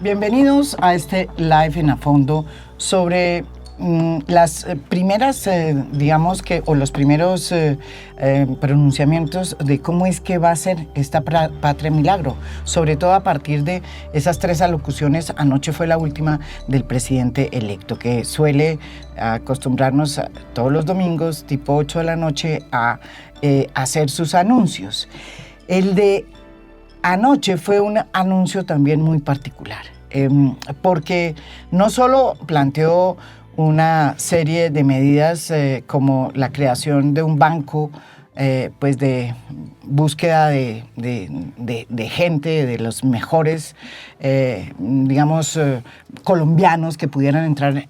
Bienvenidos a este live en A Fondo sobre las primeras, digamos que, o los primeros pronunciamientos de cómo es que va a ser esta Patria Milagro, sobre todo a partir de esas 3 alocuciones. Anoche fue la última del presidente electo, que suele acostumbrarnos todos los domingos, tipo 8 de la noche, a hacer sus anuncios. El de anoche fue un anuncio también muy particular, porque no solo planteó una serie de medidas como la creación de un banco pues de búsqueda de gente, de los mejores, digamos, colombianos que pudieran entrar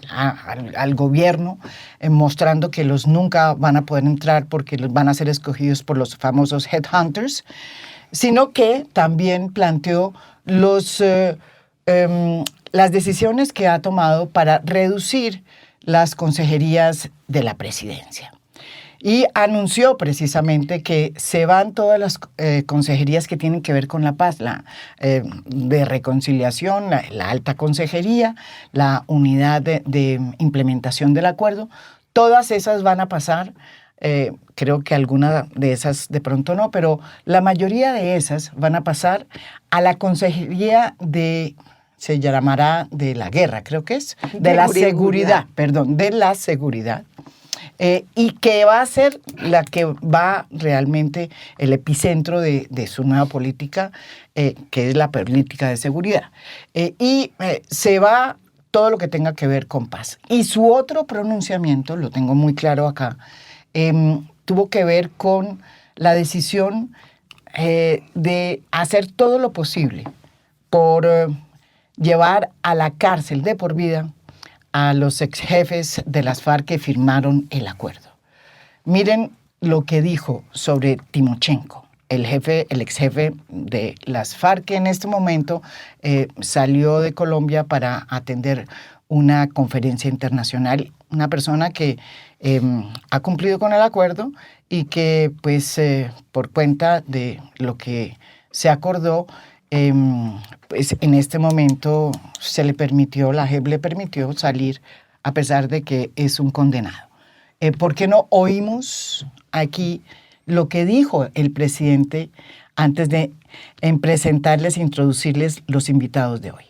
al gobierno, mostrando que los nunca van a poder entrar porque los van a ser escogidos por los famosos headhunters, sino que también planteó las decisiones que ha tomado para reducir las consejerías de la presidencia. Y anunció precisamente que se van todas las consejerías que tienen que ver con la paz, de reconciliación, la alta consejería, la unidad de implementación del acuerdo. Todas esas van a pasar. Creo que alguna de esas de pronto no, pero la mayoría de esas van a pasar a la consejería se llamará de la guerra, creo que es, de la seguridad, y que va a ser la que va realmente el epicentro de su nueva política, que es la política de seguridad. Se va todo lo que tenga que ver con paz. Y su otro pronunciamiento, lo tengo muy claro acá, tuvo que ver con la decisión de hacer todo lo posible por llevar a la cárcel de por vida a los ex jefes de las FARC que firmaron el acuerdo. Miren lo que dijo sobre Timochenko, el ex jefe de las FARC, que en este momento salió de Colombia para atender una conferencia internacional, una persona que ha cumplido con el acuerdo y que, pues, por cuenta de lo que se acordó, pues en este momento la JEP le permitió salir a pesar de que es un condenado. ¿Por qué no oímos aquí lo que dijo el presidente antes de presentarles e introducirles los invitados de hoy?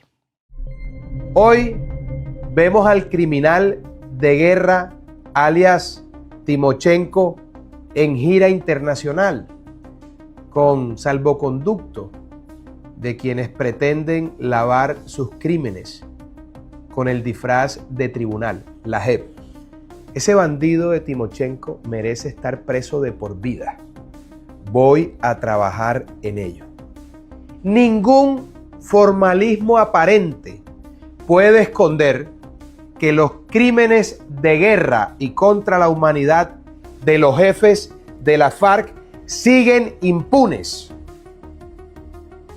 Hoy vemos al criminal de guerra, alias Timochenko, en gira internacional con salvoconducto de quienes pretenden lavar sus crímenes con el disfraz de tribunal, la JEP. Ese bandido de Timochenko merece estar preso de por vida. Voy a trabajar en ello. Ningún formalismo aparente puede esconder que los crímenes de guerra y contra la humanidad de los jefes de la FARC siguen impunes.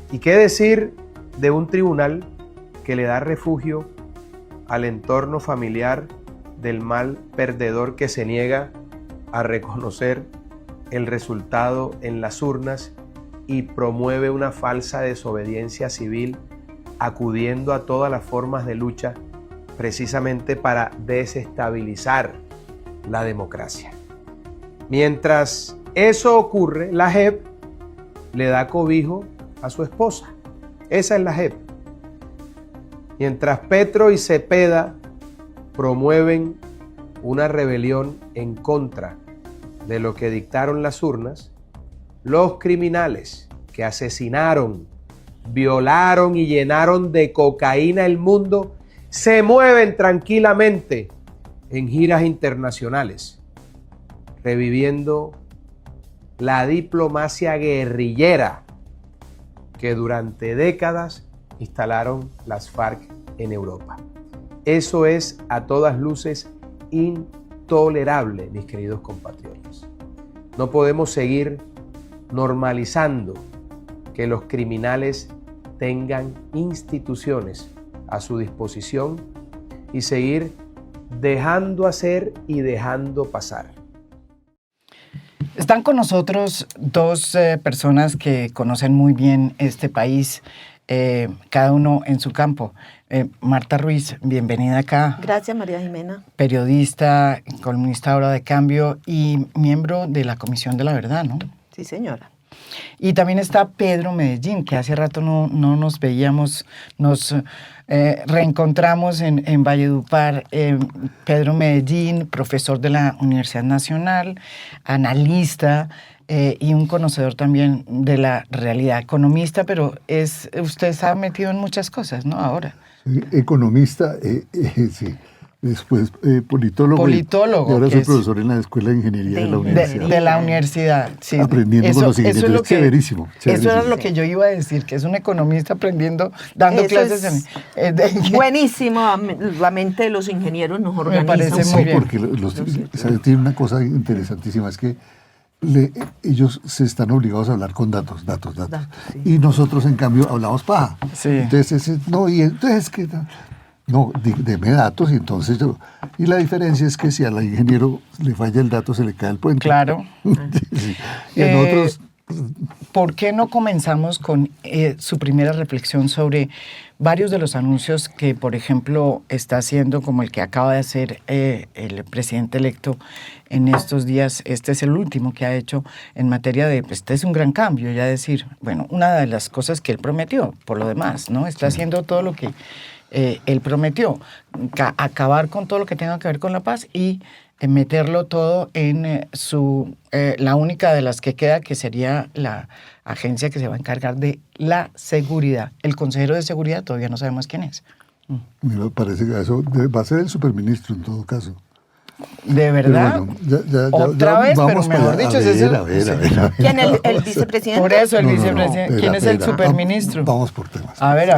¿Y qué decir de un tribunal que le da refugio al entorno familiar del mal perdedor que se niega a reconocer el resultado en las urnas y promueve una falsa desobediencia civil, acudiendo a todas las formas de lucha precisamente para desestabilizar la democracia? Mientras eso ocurre, la JEP le da cobijo a su esposa. Esa es la JEP. Mientras Petro y Cepeda promueven una rebelión en contra de lo que dictaron las urnas, los criminales que asesinaron, violaron y llenaron de cocaína el mundo se mueven tranquilamente en giras internacionales, reviviendo la diplomacia guerrillera que durante décadas instalaron las FARC en Europa. Eso es a todas luces intolerable, mis queridos compatriotas. No podemos seguir normalizando que los criminales tengan instituciones a su disposición y seguir dejando hacer y dejando pasar. Están con nosotros 2 personas que conocen muy bien este país cada uno en su campo. Marta Ruiz, bienvenida acá. Gracias, María Jimena. Periodista, columnista de Hora de Cambio y miembro de la Comisión de la Verdad, ¿no? Sí, señora. Y también está Pedro Medellín, que hace rato no nos veíamos, nos reencontramos en Valledupar. Pedro Medellín, profesor de la Universidad Nacional, analista y un conocedor también de la realidad, economista, pero usted se ha metido en muchas cosas, ¿no? Ahora. Soy economista, sí. Después politólogo. Y ahora soy profesor en la Escuela de Ingeniería de la universidad. De la universidad, sí. Aprendiendo con los ingenieros. Eso es chéverísimo. Eso era lo que yo iba a decir, que es un economista aprendiendo, dando clases buenísimo, la mente de los ingenieros nos organiza. Me parece muy bien. Porque ¿sabes? Tiene una cosa interesantísima, es que ellos se están obligados a hablar con datos. Sí. Y nosotros, en cambio, hablamos paja. Sí. Entonces, entonces que... No, deme datos y entonces yo... Y la diferencia es que si al ingeniero le falla el dato, se le cae el puente. Claro. Sí. Y en otros... ¿Por qué no comenzamos con su primera reflexión sobre varios de los anuncios que, por ejemplo, está haciendo, como el que acaba de hacer el presidente electo en estos días? Este es el último que ha hecho en materia de, este es un gran cambio, ya decir, bueno, una de las cosas que él prometió, por lo demás, ¿no? Está haciendo todo lo que él prometió, acabar con todo lo que tenga que ver con la paz y meterlo todo en la única de las que queda, que sería la agencia que se va a encargar de la seguridad. El consejero de seguridad todavía no sabemos quién es. Me parece que eso va a ser el superministro en todo caso. ¿De verdad? Bueno, otra vez, pero mejor dicho, a ver. ¿Quién es el vicepresidente? Por eso el vicepresidente. ¿Quién es el superministro? Vamos por temas. A ver.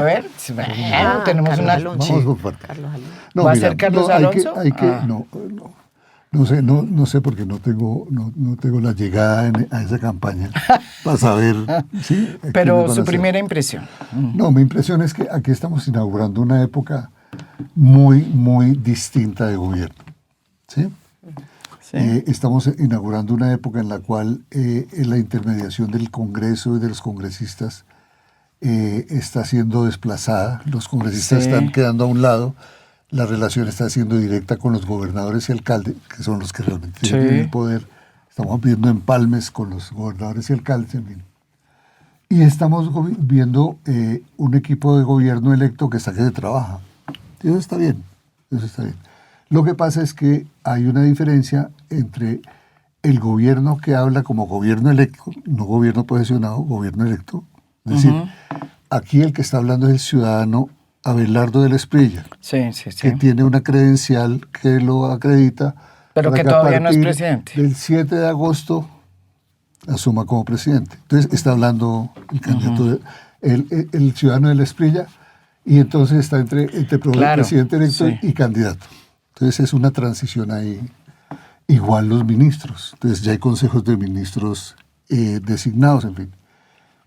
Tenemos Carlos una... Alonso. Vamos por partes. Carlos Alonso. ¿Va a ser Carlos Alonso? No sé porque no tengo la llegada a esa campaña para saber. ¿Sí? Pero su primera impresión. No, mi impresión es que aquí estamos inaugurando una época muy, muy distinta de gobierno. ¿Sí? Sí. Estamos inaugurando una época en la cual la intermediación del Congreso y de los congresistas está siendo desplazada. Los congresistas están quedando a un lado. La relación está siendo directa con los gobernadores y alcaldes, que son los que realmente tienen el poder. Estamos viendo empalmes con los gobernadores y alcaldes, en fin. Y estamos viendo un equipo de gobierno electo que está que se trabaja. Y eso está bien. Lo que pasa es que hay una diferencia entre el gobierno que habla como gobierno electo, no gobierno posesionado, gobierno electo. Es decir, aquí el que está hablando es el ciudadano Abelardo de la Espriella, que tiene una credencial que lo acredita. Pero que todavía no es presidente. El 7 de agosto asuma como presidente. Entonces está hablando el candidato, el ciudadano de la Espriella, y entonces está entre presidente electo y candidato. Entonces es una transición ahí. Igual los ministros. Entonces ya hay consejos de ministros designados, en fin.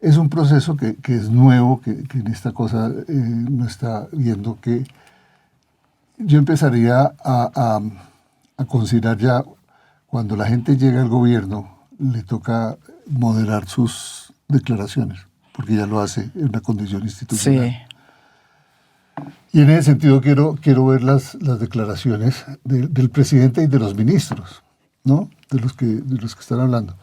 Es un proceso que es nuevo, que en esta cosa no está viendo que yo empezaría a considerar ya cuando la gente llega al gobierno, le toca moderar sus declaraciones, porque ya lo hace en una condición institucional. Sí. Y en ese sentido quiero ver las declaraciones del presidente y de los ministros, ¿no? De los que están hablando.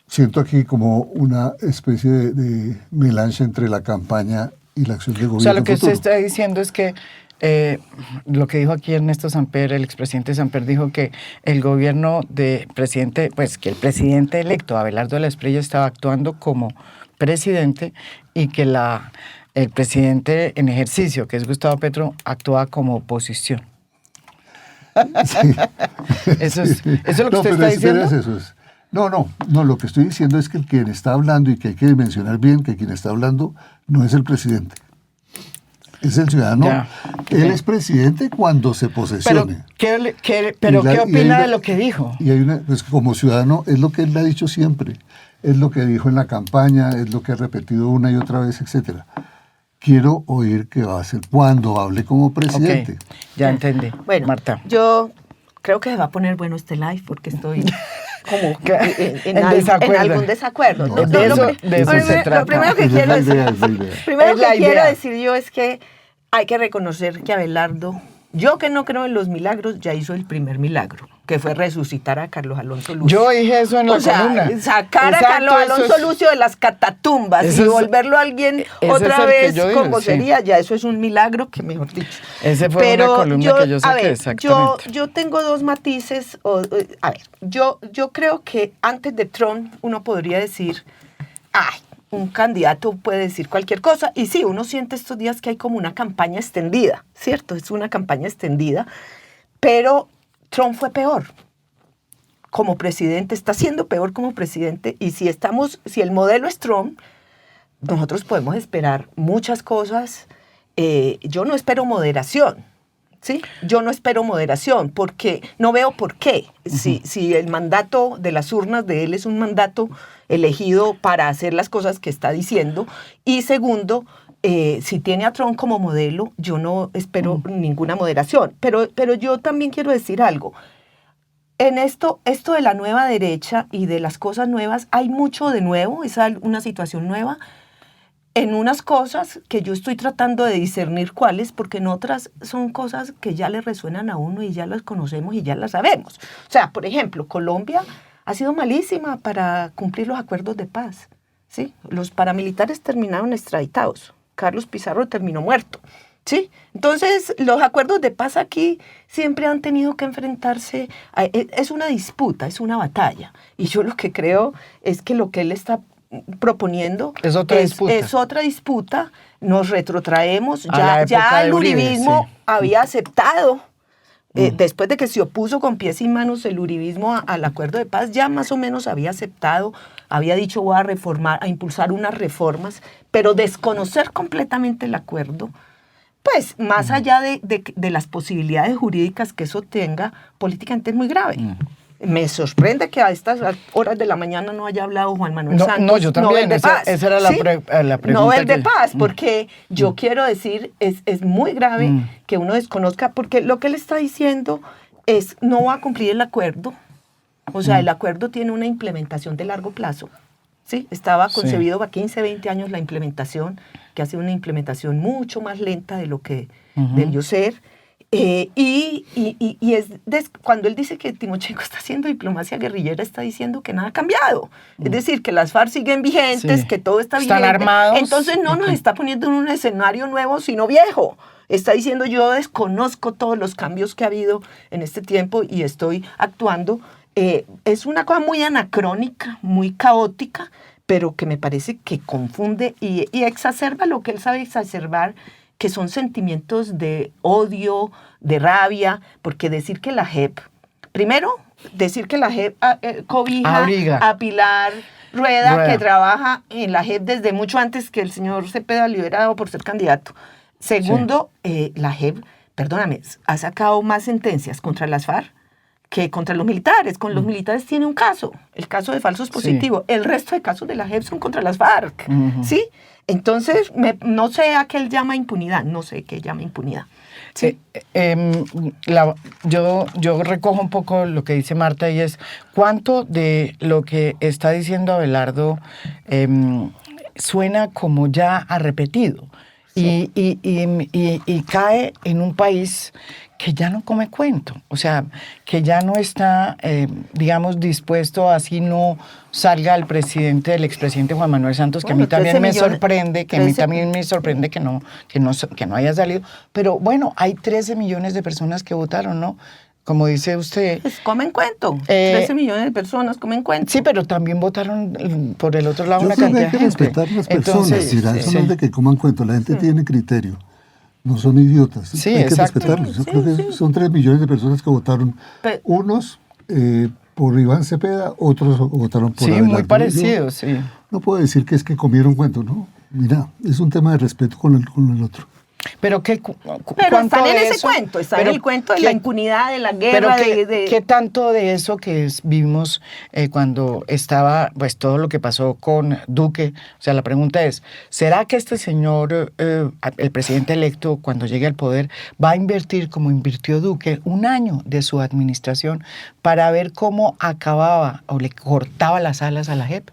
Siento aquí como una especie de melange entre la campaña y la acción de gobierno. O sea, lo que futuro. usted está diciendo es que lo que dijo aquí Ernesto Samper, el expresidente Samper, dijo que el gobierno de presidente, pues que el presidente electo, Abelardo de la Espriella, estaba actuando como presidente y que el presidente en ejercicio, que es Gustavo Petro, actúa como oposición. Sí. Eso es lo que usted está diciendo. No, lo que estoy diciendo es que quien está hablando, y que hay que mencionar bien que quien está hablando no es el presidente, es el ciudadano. Él es presidente cuando se posesione. ¿Qué opina de lo que dijo? Y hay pues como ciudadano es lo que él ha dicho siempre, es lo que dijo en la campaña, es lo que ha repetido una y otra vez, etcétera. Quiero oír qué va a hacer cuando hable como presidente. Ya entendí. Bueno, Marta. Yo creo que se va a poner bueno este live porque estoy como en desacuerdo. algún desacuerdo. No, de eso se trata. Lo primero que Esa quiero es la idea, decir, es la idea. primero Es la que quiero idea. decir yo es que hay que reconocer que Abelardo, yo que no creo en los milagros, ya hizo el primer milagro, que fue resucitar a Carlos Alonso Lucio. Yo dije eso en la O sea, columna. sacar Exacto, a Carlos eso Alonso es- Lucio de las catatumbas Eso y es- volverlo a alguien ese otra es el que vez yo dije, como sí. sería, ya eso es un milagro que mejor dicho. Ese fue una columna que yo saqué, a ver, exactamente. yo tengo dos matices. A ver, yo creo que antes de Trump uno podría decir, ay, un candidato puede decir cualquier cosa. Y sí, uno siente estos días que hay como una campaña extendida, ¿cierto? Es una campaña extendida. Pero Trump fue peor como presidente, está siendo peor como presidente. Y si el modelo es Trump, nosotros podemos esperar muchas cosas. Yo no espero moderación, ¿sí? Yo no espero moderación porque no veo por qué. Si el mandato de las urnas de él es un mandato elegido para hacer las cosas que está diciendo. Y segundo, si tiene a Trump como modelo, yo no espero ninguna moderación. Pero yo también quiero decir algo. En esto de la nueva derecha y de las cosas nuevas, hay mucho de nuevo, es una situación nueva. En unas cosas que yo estoy tratando de discernir cuáles, porque en otras son cosas que ya le resuenan a uno y ya las conocemos y ya las sabemos. O sea, por ejemplo, Colombia ha sido malísima para cumplir los acuerdos de paz, ¿sí? Los paramilitares terminaron extraditados. Carlos Pizarro terminó muerto, ¿sí? Entonces, los acuerdos de paz aquí siempre han tenido que enfrentarse es una disputa, es una batalla. Y yo lo que creo es que lo que él está proponiendo Es otra disputa. Es otra disputa, nos retrotraemos, A la ya época de el Uribe, uribismo sí. había aceptado, después de que se opuso con pies y manos el uribismo al acuerdo de paz, ya más o menos había aceptado, había dicho voy a reformar, a impulsar unas reformas, pero desconocer completamente el acuerdo, pues más allá de las posibilidades jurídicas que eso tenga, políticamente es muy grave. Me sorprende que a estas horas de la mañana no haya hablado Juan Manuel No, Santos. no, yo también, Nobel de esa Paz, era la ¿sí? pregunta Nobel de que- Paz, porque yo quiero decir, es muy grave que uno desconozca, porque lo que él está diciendo es, no va a cumplir el acuerdo, o sea, el acuerdo tiene una implementación de largo plazo, ¿sí? Estaba Sí. concebido para 15, 20 años la implementación, que ha sido una implementación mucho más lenta de lo que debió ser. Cuando él dice que Timochenko está haciendo diplomacia guerrillera, está diciendo que nada ha cambiado. Es decir, que las FARC siguen vigentes, Sí. que todo está Están vigente. armados. Entonces no nos está poniendo en un escenario nuevo, sino viejo. Está diciendo yo desconozco todos los cambios que ha habido en este tiempo y estoy actuando. Es una cosa muy anacrónica, muy caótica, pero que me parece que confunde y exacerba lo que él sabe exacerbar, que son sentimientos de odio, de rabia, porque decir que la JEP, primero, decir que la JEP cobija Abriga. a Pilar Rueda, Rueda. que trabaja en la JEP desde mucho antes que el señor Cepeda liberado por ser candidato. Segundo, la JEP, perdóname, ha sacado más sentencias contra las FARC que contra los militares. Con los militares tiene un caso, el caso de falsos positivos. El resto de casos de la JEP son contra las FARC, ¿sí? Entonces, no sé a qué él llama impunidad, no sé qué llama impunidad. ¿Sí? Yo recojo un poco lo que dice Marta y es cuánto de lo que está diciendo Abelardo suena como ya a repetido. Sí. Y cae en un país que ya no come cuento, o sea, que ya no está, digamos, dispuesto a así no salga el presidente, el expresidente Juan Manuel Santos, que a mí también me sorprende, que no haya salido, pero bueno, hay 13 millones de personas que votaron, ¿no? Como dice usted. Pues comen cuento. 13 millones de personas comen cuento. Sí, pero también votaron por el otro lado Yo una creo que cantidad hay que de gente. respetar las personas. Entonces, Mira, eso no es de que coman cuento. La gente tiene criterio. No son idiotas. Sí, hay exacto. que respetarlos. Yo creo que son 3 millones de personas que votaron. Unos por Iván Cepeda, otros votaron por Abelardo. Muy parecidos, sí. No puedo decir que es que comieron cuento, ¿no? Mira, es un tema de respeto con el otro. Pero Pero ¿cuánto están en de ese eso? cuento, están en Pero el cuento de ¿qué- la impunidad, de la Pero guerra, ¿qué tanto de eso que vimos cuando estaba, pues todo lo que pasó con Duque? O sea, la pregunta es, ¿será que este señor, el presidente electo, cuando llegue al poder, va a invertir como invirtió Duque un año de su administración para ver cómo acababa o le cortaba las alas a la JEP?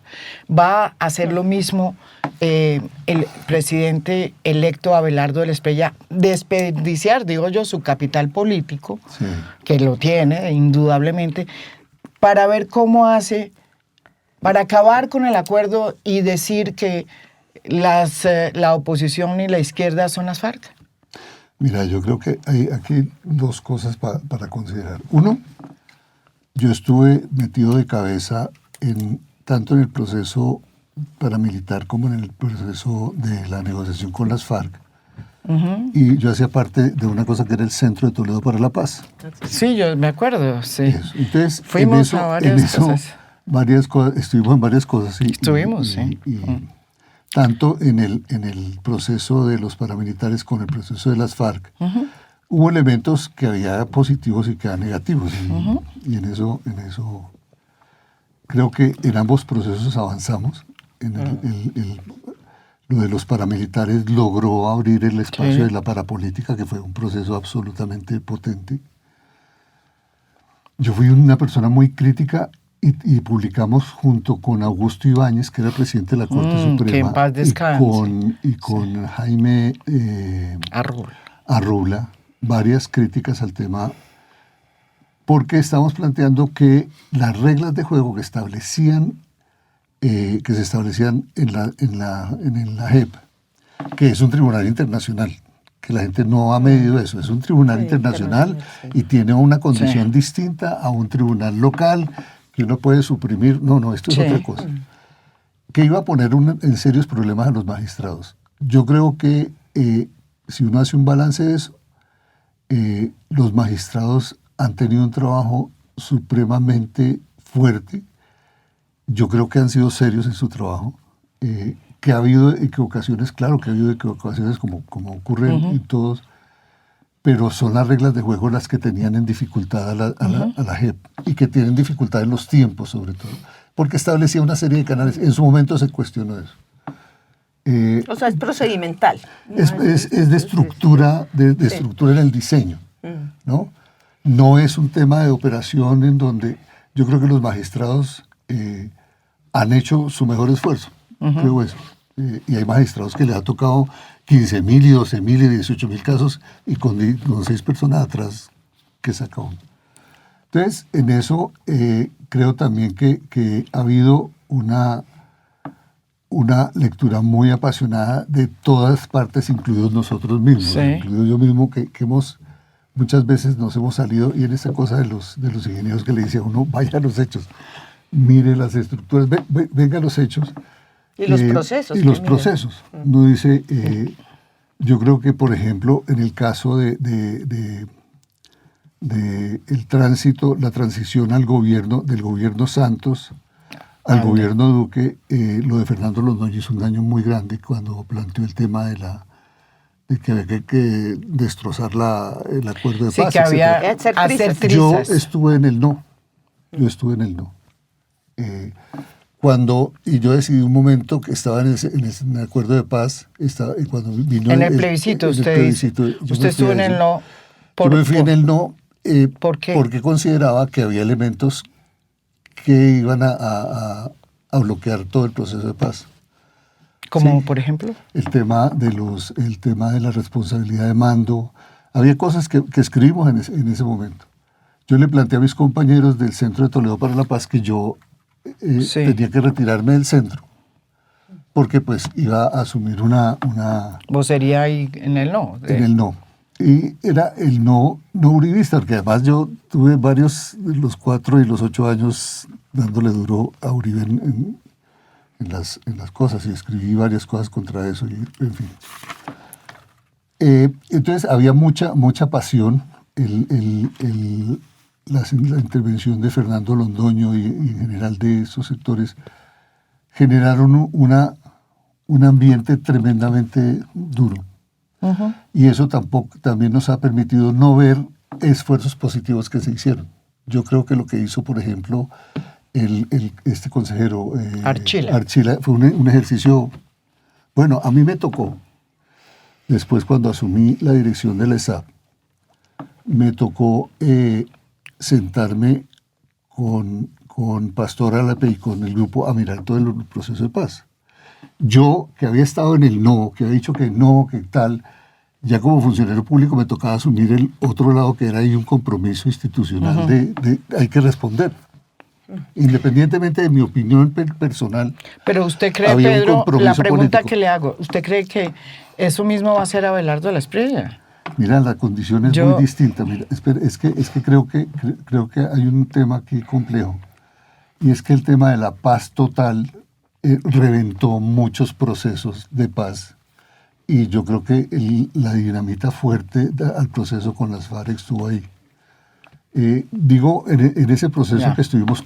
¿Va a hacer lo mismo el presidente electo Abelardo del Espriella, desperdiciar, digo yo, su capital político, Sí. que lo tiene indudablemente, para ver cómo hace, para acabar con el acuerdo y decir que la oposición y la izquierda son las FARC? Mira, yo creo que hay aquí dos cosas para considerar. Uno, yo estuve metido de cabeza tanto en el proceso paramilitar como en el proceso de la negociación con las FARC. Y yo hacía parte de una cosa que era el Centro de Toledo para la Paz. Sí, yo me acuerdo, sí. Eso. Entonces, Fuimos a varias cosas. Estuvimos en varias cosas. Estuvimos, sí. Tanto en el proceso de los paramilitares como en el proceso de las FARC, hubo elementos que había positivos y que había negativos. Y en eso creo que en ambos procesos avanzamos. Lo de los paramilitares logró abrir el espacio de la parapolítica, que fue un proceso absolutamente potente. Yo fui una persona muy crítica y publicamos junto con Augusto Ibáñez, que era presidente de la Corte Suprema, que en paz descanse. y con Jaime Arrula, varias críticas al tema, porque estamos planteando que las reglas de juego que se establecían en la JEP, que es un tribunal internacional, que la gente no ha medido eso, es un tribunal internacional y tiene una condición distinta a un tribunal local que uno puede suprimir. No, esto es otra cosa. Que iba a poner en serios problemas a los magistrados. Yo creo que si uno hace un balance de eso, los magistrados han tenido un trabajo supremamente fuerte. Yo creo que han sido serios en su trabajo, que ha habido equivocaciones, claro que ha habido equivocaciones como ocurre en todos, pero son las reglas de juego las que tenían en dificultad a la JEP y que tienen dificultad en los tiempos sobre todo, porque establecía una serie de canales. En su momento se cuestionó eso. O sea, es procedimental. Es de estructura, de estructura en el diseño, ¿no? No es un tema de operación en donde yo creo que los magistrados han hecho su mejor esfuerzo, creo eso. Y hay magistrados que les ha tocado 15.000 y 12.000 y 18.000 casos y con 6 personas atrás que saca uno. Entonces, en eso creo también que ha habido una lectura muy apasionada de todas partes, incluidos nosotros mismos, incluido yo mismo, que muchas veces nos hemos salido, y en esa cosa de los ingenieros que le dice a uno, vaya a los hechos, mire las estructuras, venga a los hechos. Y los procesos. Y los procesos. Uno dice, yo creo que, por ejemplo, en el caso de el tránsito, la transición al gobierno, del gobierno Santos al gobierno Duque, lo de Fernando Londoño hizo un daño muy grande cuando planteó el tema de que había que destrozar el acuerdo de paz. Sí, que había hacer trizas. Yo estuve en el no. Y yo decidí un momento que estaba en el acuerdo de paz, cuando vino en el plebiscito, usted estuvo en el no. Yo me fui en el no. ¿Por qué? Porque consideraba que había elementos que iban a bloquear todo el proceso de paz. Como, por ejemplo, el tema de la responsabilidad de mando. Había cosas que escribimos en ese momento. Yo le planteé a mis compañeros del Centro de Toledo para la Paz que yo tenía que retirarme del centro, porque pues iba a asumir una vocería ahí en el no. En el no. Y era el no uribista, porque además yo tuve los 4 y los 8 años dándole duro a Uribe en las cosas, y escribí varias cosas contra eso, y en fin. Entonces había mucha pasión. La intervención de Fernando Londoño y en general de esos sectores generaron un ambiente tremendamente duro. Y eso también nos ha permitido no ver esfuerzos positivos que se hicieron. Yo creo que lo que hizo, por ejemplo, este consejero Archila fue un ejercicio, bueno, a mí me tocó, después cuando asumí la dirección de la ESAP, me tocó sentarme con Pastor Alape y con el grupo a mirar todo el proceso de paz. Yo, que había estado en el no, que había dicho que no, que tal, ya como funcionario público me tocaba asumir el otro lado, que era ahí un compromiso institucional hay que responder. Independientemente de mi opinión personal. Pero usted cree, Pedro, la pregunta político que le hago, ¿usted cree que eso mismo va a hacer Abelardo Espriella? Mira, la condición es muy distinta. Mira, es que creo que hay un tema aquí complejo. Y es que el tema de la paz total reventó muchos procesos de paz. Y yo creo que la dinamita fuerte al proceso con las FARC estuvo ahí. Digo, en ese proceso que estuvimos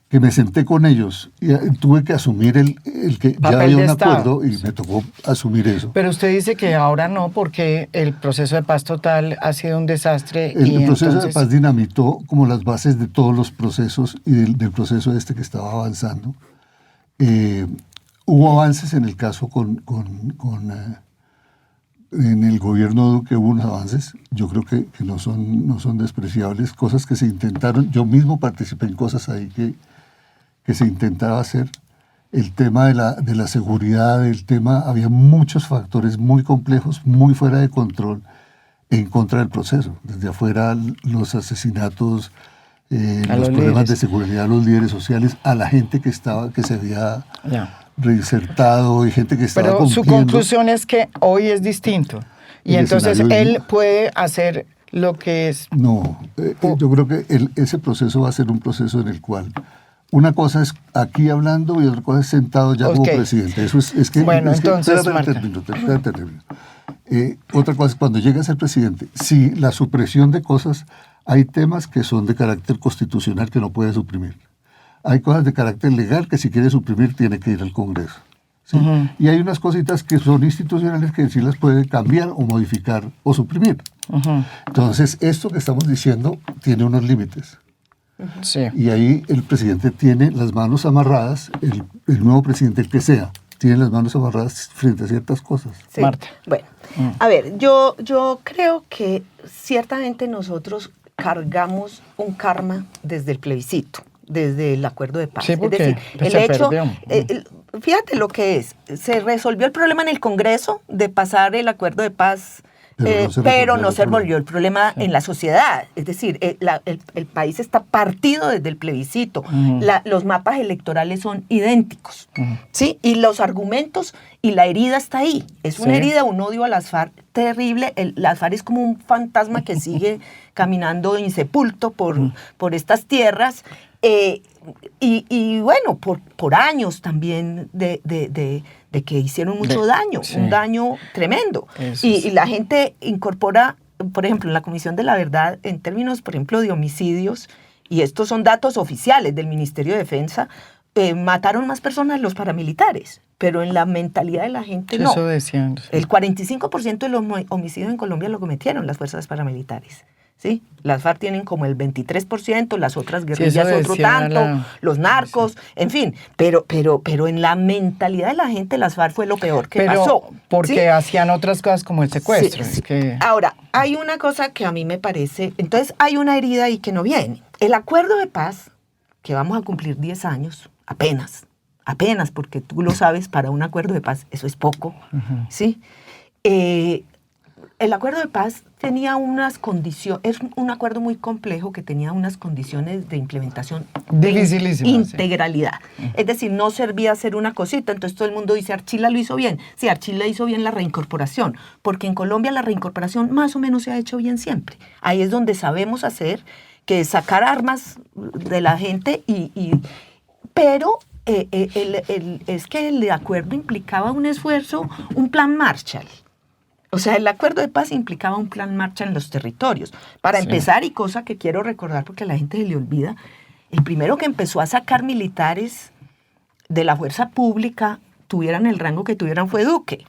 que me senté con ellos y tuve que asumir el que ya había un acuerdo y me tocó asumir eso. Pero usted dice que ahora no, porque el proceso de paz total ha sido un desastre. El proceso de paz dinamitó como las bases de todos los procesos y del proceso que estaba avanzando. Hubo avances en el caso en el gobierno Duque hubo unos avances, yo creo que no son despreciables, cosas que se intentaron, yo mismo participé en cosas ahí que se intentaba hacer. El tema de la seguridad, había muchos factores muy complejos, muy fuera de control, en contra del proceso. Desde afuera, los asesinatos, los problemas de seguridad, los líderes sociales, a la gente que se había reinsertado y gente que estaba cumpliendo. Pero su conclusión es que hoy es distinto. Y entonces él puede hacer lo que es... No, yo creo que ese proceso va a ser un proceso en el cual una cosa es aquí hablando y otra cosa es sentado ya como presidente. Eso es que... Bueno, entonces, termino. Otra cosa es cuando llega a ser presidente, si la supresión de cosas, hay temas que son de carácter constitucional que no puede suprimir. Hay cosas de carácter legal que si quiere suprimir tiene que ir al Congreso. ¿Sí? Y hay unas cositas que son institucionales que sí las puede cambiar o modificar o suprimir. Entonces, esto que estamos diciendo tiene unos límites. Sí. Y ahí el presidente tiene las manos amarradas, el nuevo presidente, el que sea, tiene las manos amarradas frente a ciertas cosas. Sí. Marta. Bueno, a ver, yo creo que ciertamente nosotros cargamos un karma desde el plebiscito, desde el acuerdo de paz. Sí, porque es decir, el hecho, fíjate lo que es, se resolvió el problema en el Congreso de pasar el acuerdo de paz, pero no se resolvió el problema en la sociedad. Es decir, el país está partido desde el plebiscito. Los mapas electorales son idénticos. ¿Sí? Y los argumentos y la herida está ahí. Es una herida, un odio a las FARC terrible. Las FARC es como un fantasma que sigue caminando insepulto por estas tierras. Y bueno, por años también de que hicieron mucho daño, un daño tremendo. Y la gente incorpora, por ejemplo, en la Comisión de la Verdad, en términos, por ejemplo, de homicidios, y estos son datos oficiales del Ministerio de Defensa, mataron más personas los paramilitares, pero en la mentalidad de la gente no. Eso decían. El 45% de los homicidios en Colombia lo cometieron las fuerzas paramilitares. ¿Sí? Las FARC tienen como el 23%, las otras guerrillas otro tanto, los narcos, en fin. Pero en la mentalidad de la gente, las FARC fue lo peor que pasó. Porque hacían otras cosas como el secuestro. Sí. Ahora, hay una cosa que a mí me parece, entonces hay una herida ahí que no viene. El acuerdo de paz, que vamos a cumplir 10 años, apenas, porque tú lo sabes, para un acuerdo de paz eso es poco, ¿sí? El acuerdo de paz tenía unas condiciones, es un acuerdo muy complejo que tenía unas condiciones de implementación dificilísimas, integralidad. Es decir, no servía hacer una cosita, entonces todo el mundo dice, Archila lo hizo bien. Sí, Archila hizo bien la reincorporación, porque en Colombia la reincorporación más o menos se ha hecho bien siempre. Ahí es donde sabemos hacer, que sacar armas de la gente, pero es que el acuerdo implicaba un esfuerzo, un plan Marshall. O sea, el acuerdo de paz implicaba un plan Marshall en los territorios. Para empezar, y cosa que quiero recordar porque a la gente se le olvida, el primero que empezó a sacar militares de la fuerza pública, tuvieran el rango que tuvieran, fue Duque.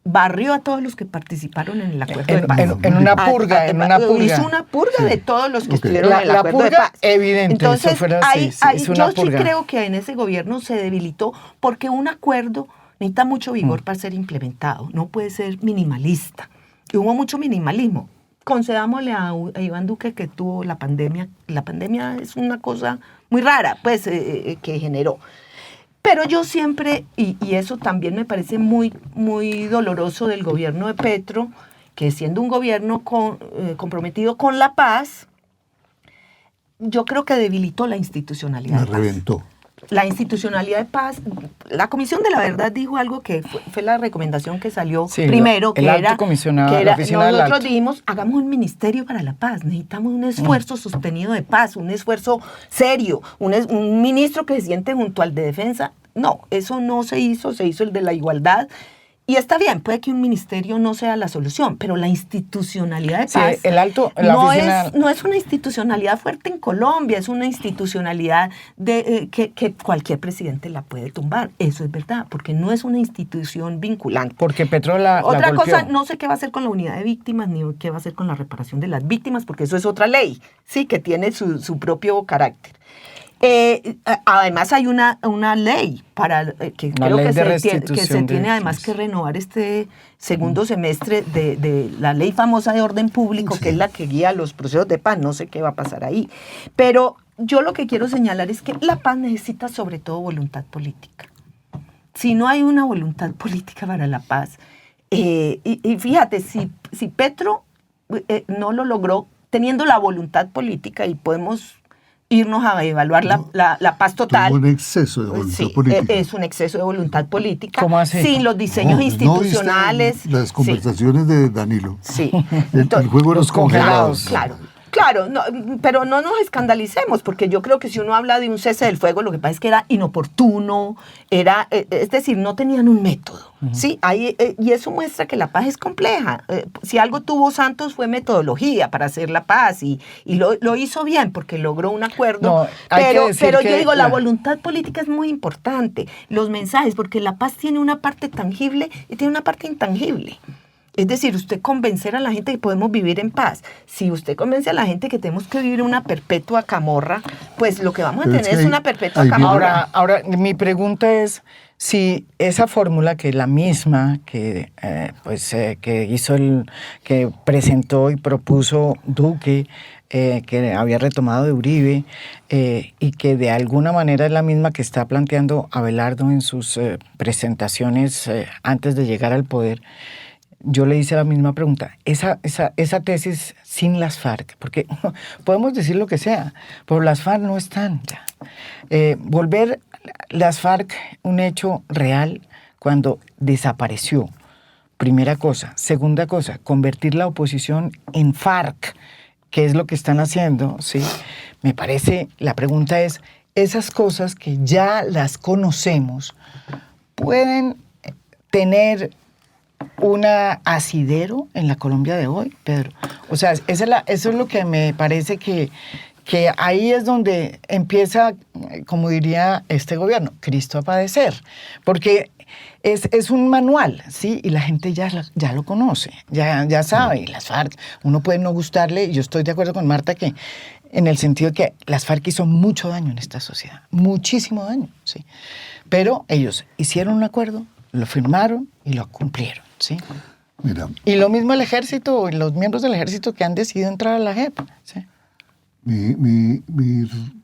barrió a todos los que participaron en el acuerdo de paz. En una purga, en una purga. Hizo una purga de todos los que Ok. estuvieron en el La acuerdo de purga, paz. evidente, Entonces, eso fuera así, hizo una yo sí purga. creo que en ese gobierno se debilitó porque un acuerdo necesita mucho vigor para ser implementado. No puede ser minimalista. Y hubo mucho minimalismo. Concedámosle a Iván Duque que tuvo la pandemia. La pandemia es una cosa muy rara, pues, que generó. Pero yo siempre, y eso también me parece muy, muy doloroso del gobierno de Petro, que siendo un gobierno comprometido con la paz, yo creo que debilitó la institucionalidad Me de paz. reventó. La institucionalidad de paz, la Comisión de la Verdad dijo algo que fue la recomendación que salió Sí, primero, el que alto era, comisionado, que la era oficina del nosotros alto. dijimos, hagamos un ministerio para la paz, necesitamos un esfuerzo sostenido de paz, un esfuerzo serio, un ministro que se siente junto al de defensa. No, eso no se hizo el de la igualdad. Y está bien, puede que un ministerio no sea la solución, pero la institucionalidad de Sí, paz la oficina- no es una institucionalidad fuerte en Colombia, es una institucionalidad que cualquier presidente la puede tumbar. Eso es verdad, porque no es una institución vinculante. Porque Petro la Otra golpeó. cosa, no sé qué va a hacer con la unidad de víctimas, ni qué va a hacer con la reparación de las víctimas, porque eso es otra ley, sí, que tiene su propio carácter. Además hay una ley para que Una creo ley que de se restitución de tiene además que víctimas. renovar este segundo semestre de la ley famosa de orden público, que es la que guía los procesos de paz. No sé qué va a pasar ahí. Pero yo lo que quiero señalar es que la paz necesita sobre todo voluntad política. Si no hay una voluntad política para la paz, y fíjate, si Petro no lo logró teniendo la voluntad política, y podemos irnos a evaluar la paz total. Tuvo un exceso de voluntad Sí, política. es un exceso de voluntad política. ¿Cómo así? Sin los diseños No, ¿no institucionales. viste las Sí, conversaciones de Danilo. sí. El juego de los Los congelados. congelados. Claro, no, pero no nos escandalicemos, porque yo creo que si uno habla de un cese del fuego, lo que pasa es que era inoportuno, es decir, no tenían un método, ¿sí? Y eso muestra que la paz es compleja. Si algo tuvo Santos fue metodología para hacer la paz, y lo hizo bien, porque logró un acuerdo, No, hay que decir pero que yo digo, la voluntad política es muy importante, los mensajes, porque la paz tiene una parte tangible y tiene una parte intangible. Es decir, usted convencer a la gente que podemos vivir en paz. Si usted convence a la gente que tenemos que vivir una perpetua camorra, pues lo que vamos a Pero es tener que es una perpetua ahí viene- camorra. Ahora, mi pregunta es si esa fórmula, que es la misma que que presentó y propuso Duque, que había retomado de Uribe, y que de alguna manera es la misma que está planteando Abelardo en sus presentaciones antes de llegar al poder. Yo le hice la misma pregunta. Esa tesis sin las FARC, porque podemos decir lo que sea, pero las FARC no están ya. Volver las FARC un hecho real cuando desapareció. Primera cosa. Segunda cosa, convertir la oposición en FARC, que es lo que están haciendo, ¿sí? Me parece, la pregunta es, esas cosas que ya las conocemos, ¿pueden tener un asidero en la Colombia de hoy, Pedro? O sea, eso es lo que me parece que ahí es donde empieza, como diría este gobierno, Cristo a padecer. Porque es un manual, ¿sí? Y la gente ya lo conoce, ya sabe. Y las FARC, uno puede no gustarle, y yo estoy de acuerdo con Marta que en el sentido de que las FARC hizo mucho daño en esta sociedad, muchísimo daño, ¿sí? Pero ellos hicieron un acuerdo, lo firmaron y lo cumplieron, ¿sí? Mira, Y lo mismo el ejército, los miembros del ejército que han decidido entrar a la JEP, ¿sí? mi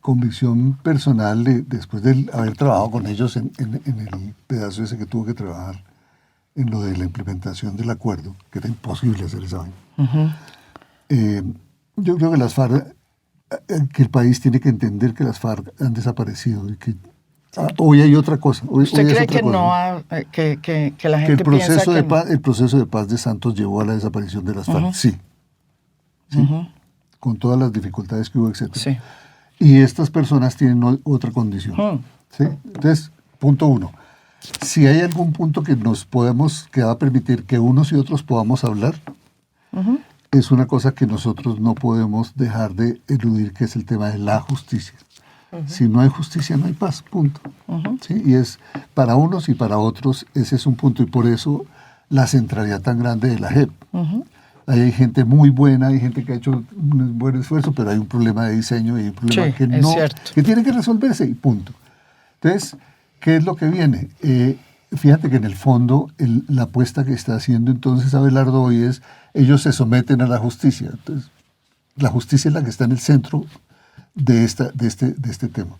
convicción personal, después de haber trabajado con ellos en el pedazo ese que tuvo que trabajar, en lo de la implementación del acuerdo, que era imposible hacer esa vaina. Yo creo que las FARC, que el país tiene que entender que las FARC han desaparecido y que hoy hay otra cosa. ¿Usted hoy es cree otra que cosa. no que la Que gente piensa que el proceso de paz de Santos llevó a la desaparición de las FARC? Sí. Sí. Con todas las dificultades que hubo, etc. Sí. Y estas personas tienen otra condición. ¿Sí? Entonces, punto uno. Si hay algún punto que va a permitir que unos y otros podamos hablar, es una cosa que nosotros no podemos dejar de eludir, que es el tema de la justicia. Si no hay justicia, no hay paz, punto. ¿Sí? Y es para unos y para otros, ese es un punto. Y por eso la centralidad tan grande de la JEP. Ujú. Ahí hay gente muy buena, hay gente que ha hecho un buen esfuerzo, pero hay un problema de diseño y un problema Sí, que es no, cierto. que tiene que resolverse y punto. Entonces, ¿qué es lo que viene? Fíjate que en el fondo la apuesta que está haciendo entonces Abelardo hoy es, ellos se someten a la justicia. Entonces, la justicia es la que está en el centro de este tema.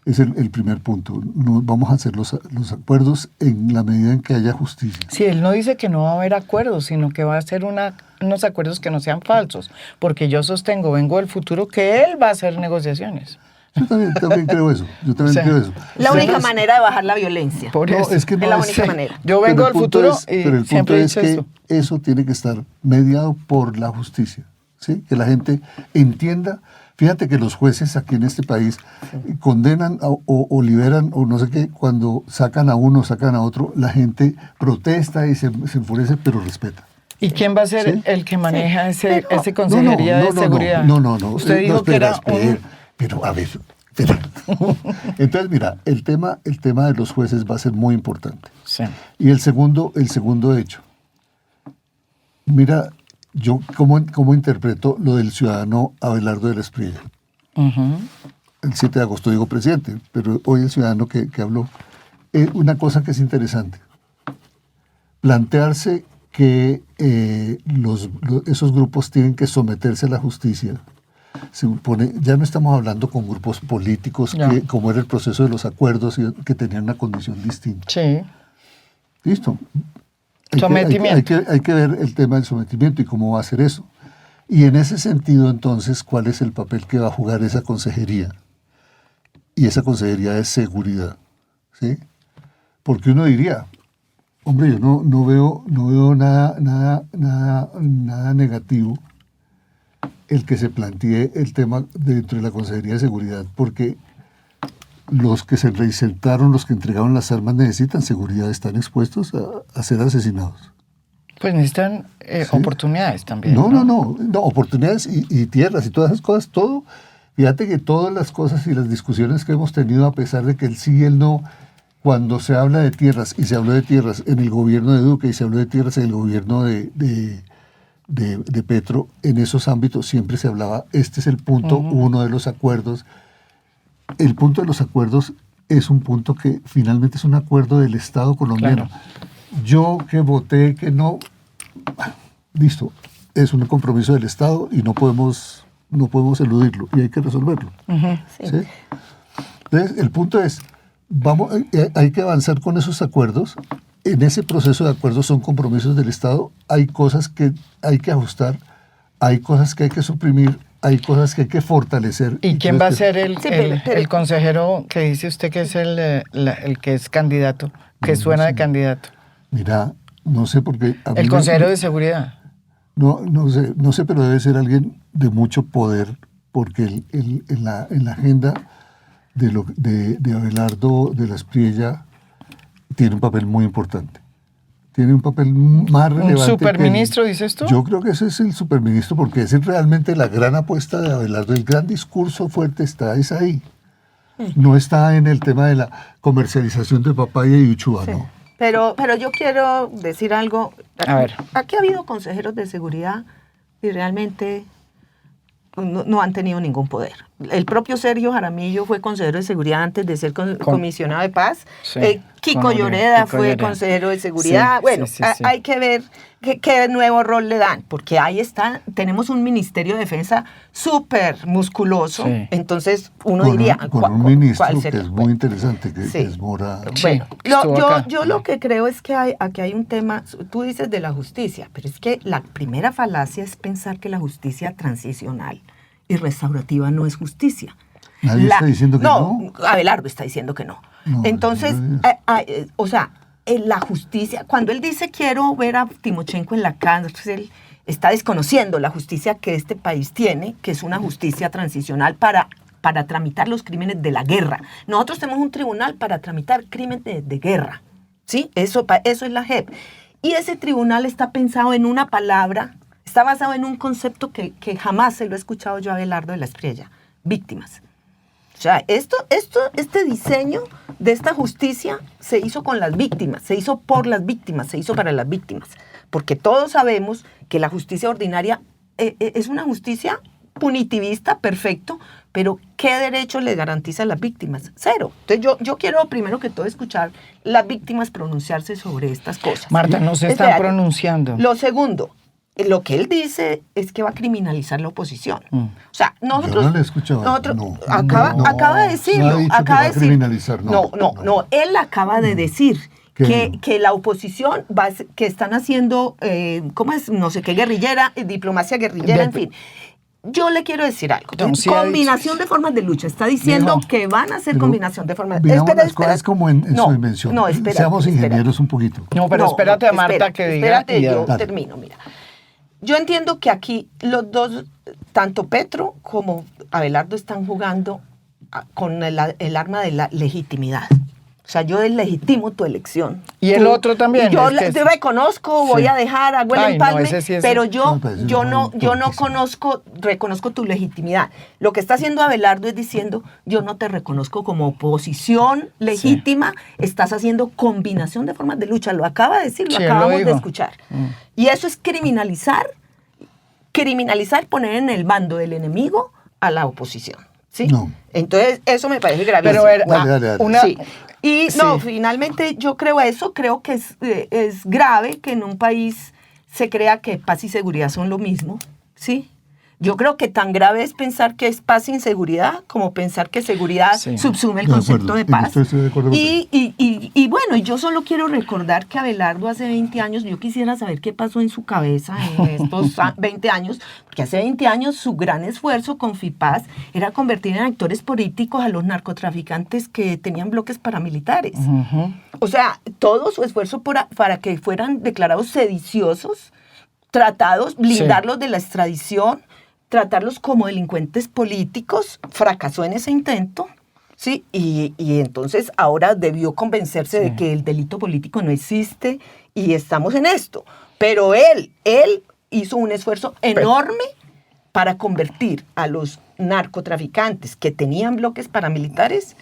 Es el primer punto. No, vamos a hacer los acuerdos en la medida en que haya justicia. Sí, él no dice que no va a haber acuerdos, sino que va a hacer unos acuerdos que no sean falsos, porque yo sostengo, vengo del futuro, que él va a hacer negociaciones. Yo también creo eso. Yo también O sea, creo eso. La única Entonces, manera de bajar la violencia. Por no, eso. es que no Es la es- única manera. Yo pero vengo el del punto futuro es- pero y el siempre he punto es dicho que eso. eso tiene que estar mediado por la justicia, ¿sí? Que la gente entienda. Fíjate que los jueces aquí en este país condenan o liberan o no sé qué, cuando sacan a uno, sacan a otro, la gente protesta y se enfurece, pero respeta. ¿Y quién va a ser ¿Sí? el que maneja ese pero- consejería de seguridad? No. Usted dijo que espera, era espera, pero a ver, espera. Entonces, mira, el tema de los jueces va a ser muy importante. Sí. Y el segundo hecho. Mira, yo cómo interpreto lo del ciudadano Abelardo de la Espriella. Ujú. El 7 de agosto digo presidente, pero hoy el ciudadano que habló. Una cosa que es interesante. Plantearse que esos grupos tienen que someterse a la justicia. Se supone, ya no estamos hablando con grupos políticos, Ya. como era el proceso de los acuerdos, que tenían una condición distinta. Sí. Listo. Sometimiento. Hay que ver el tema del sometimiento y cómo va a hacer eso. Y en ese sentido, entonces, ¿cuál es el papel que va a jugar esa consejería? Y esa consejería de seguridad, ¿sí? Porque uno diría, hombre, yo no veo nada negativo el que se plantee el tema dentro de la Consejería de Seguridad, porque los que se reinsertaron, los que entregaron las armas necesitan seguridad, están expuestos a ser asesinados. Pues necesitan Sí. oportunidades también. No, oportunidades y tierras y todas esas cosas, todo. Fíjate que todas las cosas y las discusiones que hemos tenido, a pesar de que el sí y el no, cuando se habla de tierras, y se habló de tierras en el gobierno de Duque y se habló de tierras en el gobierno de Petro, en esos ámbitos siempre se hablaba, este es el punto, uno de los acuerdos. El punto de los acuerdos es un punto que finalmente es un acuerdo del Estado colombiano. Yo que voté que no, listo, es un compromiso del Estado y no podemos eludirlo y hay que resolverlo. Sí. ¿Sí? Entonces, el punto es, hay que avanzar con esos acuerdos. En ese proceso de acuerdos son compromisos del Estado. Hay cosas que hay que ajustar, hay cosas que hay que suprimir, hay cosas que hay que fortalecer. ¿Y quién va a ser Sí, pero- el consejero que dice usted que es el que es candidato, que suena de candidato? Mira, no sé por qué. El consejero de seguridad. No sé, pero debe ser alguien de mucho poder, porque en la agenda de Abelardo de la Espriella tiene un papel muy importante. Tiene un papel más relevante. ¿Un superministro, dices tú? Yo creo que ese es el superministro, porque esa es realmente la gran apuesta de Abelardo. El gran discurso fuerte es ahí. No está en el tema de la comercialización de papaya y uchuva, no. Pero yo quiero decir algo. A ver. Aquí ha habido consejeros de seguridad y realmente no han tenido ningún poder. El propio Sergio Jaramillo fue consejero de seguridad antes de ser comisionado de paz. Sí, Kiko con Lloreda Kiko fue Lloreda. consejero de seguridad. Sí, Bueno, sí, sí. hay que ver qué nuevo rol le dan, porque ahí está, tenemos un Ministerio de Defensa súper musculoso. Sí. Entonces uno Con diría, con un ministro ¿cuál que sería? es muy interesante, que Sí. es Mora. Sí, Bueno, estuvo acá. yo lo que creo es que aquí hay un tema, tú dices de la justicia, pero es que la primera falacia es pensar que la justicia transicional y restaurativa no es justicia. Nadie está diciendo que no. Abelardo está diciendo que no. No, Entonces, no, o sea, en la justicia, cuando él dice quiero ver a Timochenko en la cárcel, está desconociendo la justicia que este país tiene, que es una justicia transicional para tramitar los crímenes de la guerra. Nosotros tenemos un tribunal para tramitar crímenes de guerra, ¿sí? Eso es la JEP. Y ese tribunal está pensado en una palabra, está basado en un concepto que jamás se lo he escuchado yo a Abelardo de la Espriella, víctimas. O sea, este diseño de esta justicia se hizo con las víctimas, se hizo por las víctimas, se hizo para las víctimas. Porque todos sabemos que la justicia ordinaria es una justicia punitivista, perfecto, pero ¿qué derechos le garantiza a las víctimas? Cero. Entonces yo quiero primero que todo escuchar las víctimas pronunciarse sobre estas cosas. Marta, no se están pronunciando. Lo segundo, lo que él dice es que va a criminalizar la oposición. O sea, nosotros... Yo no le he escuchado. Nosotros, No, acaba de decirlo. No ha dicho acaba que va de a decir, criminalizar. No, él acaba de decir que la oposición que están haciendo, ¿cómo es? No sé qué guerrillera, diplomacia guerrillera, en fin. Yo le quiero decir algo. No, sí combinación de formas de lucha. Está diciendo que van a hacer combinación de formas de lucha. Veamos las cosas como en su dimensión. No, espérate, Seamos ingenieros un poquito. No, pero espérate a Marta que diga. Espérate, yo termino, mira. Yo entiendo que aquí los dos, tanto Petro como Abelardo, están jugando con el arma de la legitimidad. O sea, yo deslegitimo tu elección. Y el otro también. Yo te reconozco, voy a dejar, hago el empalme, sí pero yo no reconozco tu legitimidad. Lo que está haciendo Abelardo es diciendo, yo no te reconozco como oposición legítima, estás haciendo combinación de formas de lucha. Lo acaba de decir, lo acabamos de escuchar. Y eso es criminalizar, poner en el bando del enemigo a la oposición. ¿Sí? No. Entonces, eso me parece gravísimo. Pero dale. Sí. Y no, finalmente yo creo que es grave que en un país se crea que paz y seguridad son lo mismo, ¿sí? Yo creo que tan grave es pensar que es paz sin seguridad como pensar que seguridad subsume el concepto de paz. Estoy de acuerdo con y bueno, yo solo quiero recordar que Abelardo hace 20 años, yo quisiera saber qué pasó en su cabeza en estos 20 años, porque hace 20 años su gran esfuerzo con FIPAS era convertir en actores políticos a los narcotraficantes que tenían bloques paramilitares. O sea, todo su esfuerzo para que fueran declarados sediciosos, tratados, blindarlos de la extradición, tratarlos como delincuentes políticos, fracasó en ese intento, ¿sí? Y entonces ahora debió convencerse de que el delito político no existe y estamos en esto. Pero él hizo un esfuerzo enorme para convertir a los narcotraficantes que tenían bloques paramilitares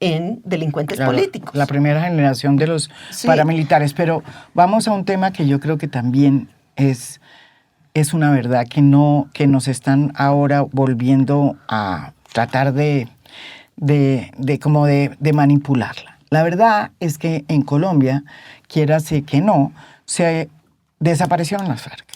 en delincuentes políticos. La primera generación de los paramilitares. Pero vamos a un tema que yo creo que también es una verdad que nos están ahora volviendo a tratar de manipularla. La verdad es que en Colombia, quiérase que no, se desaparecieron las FARC.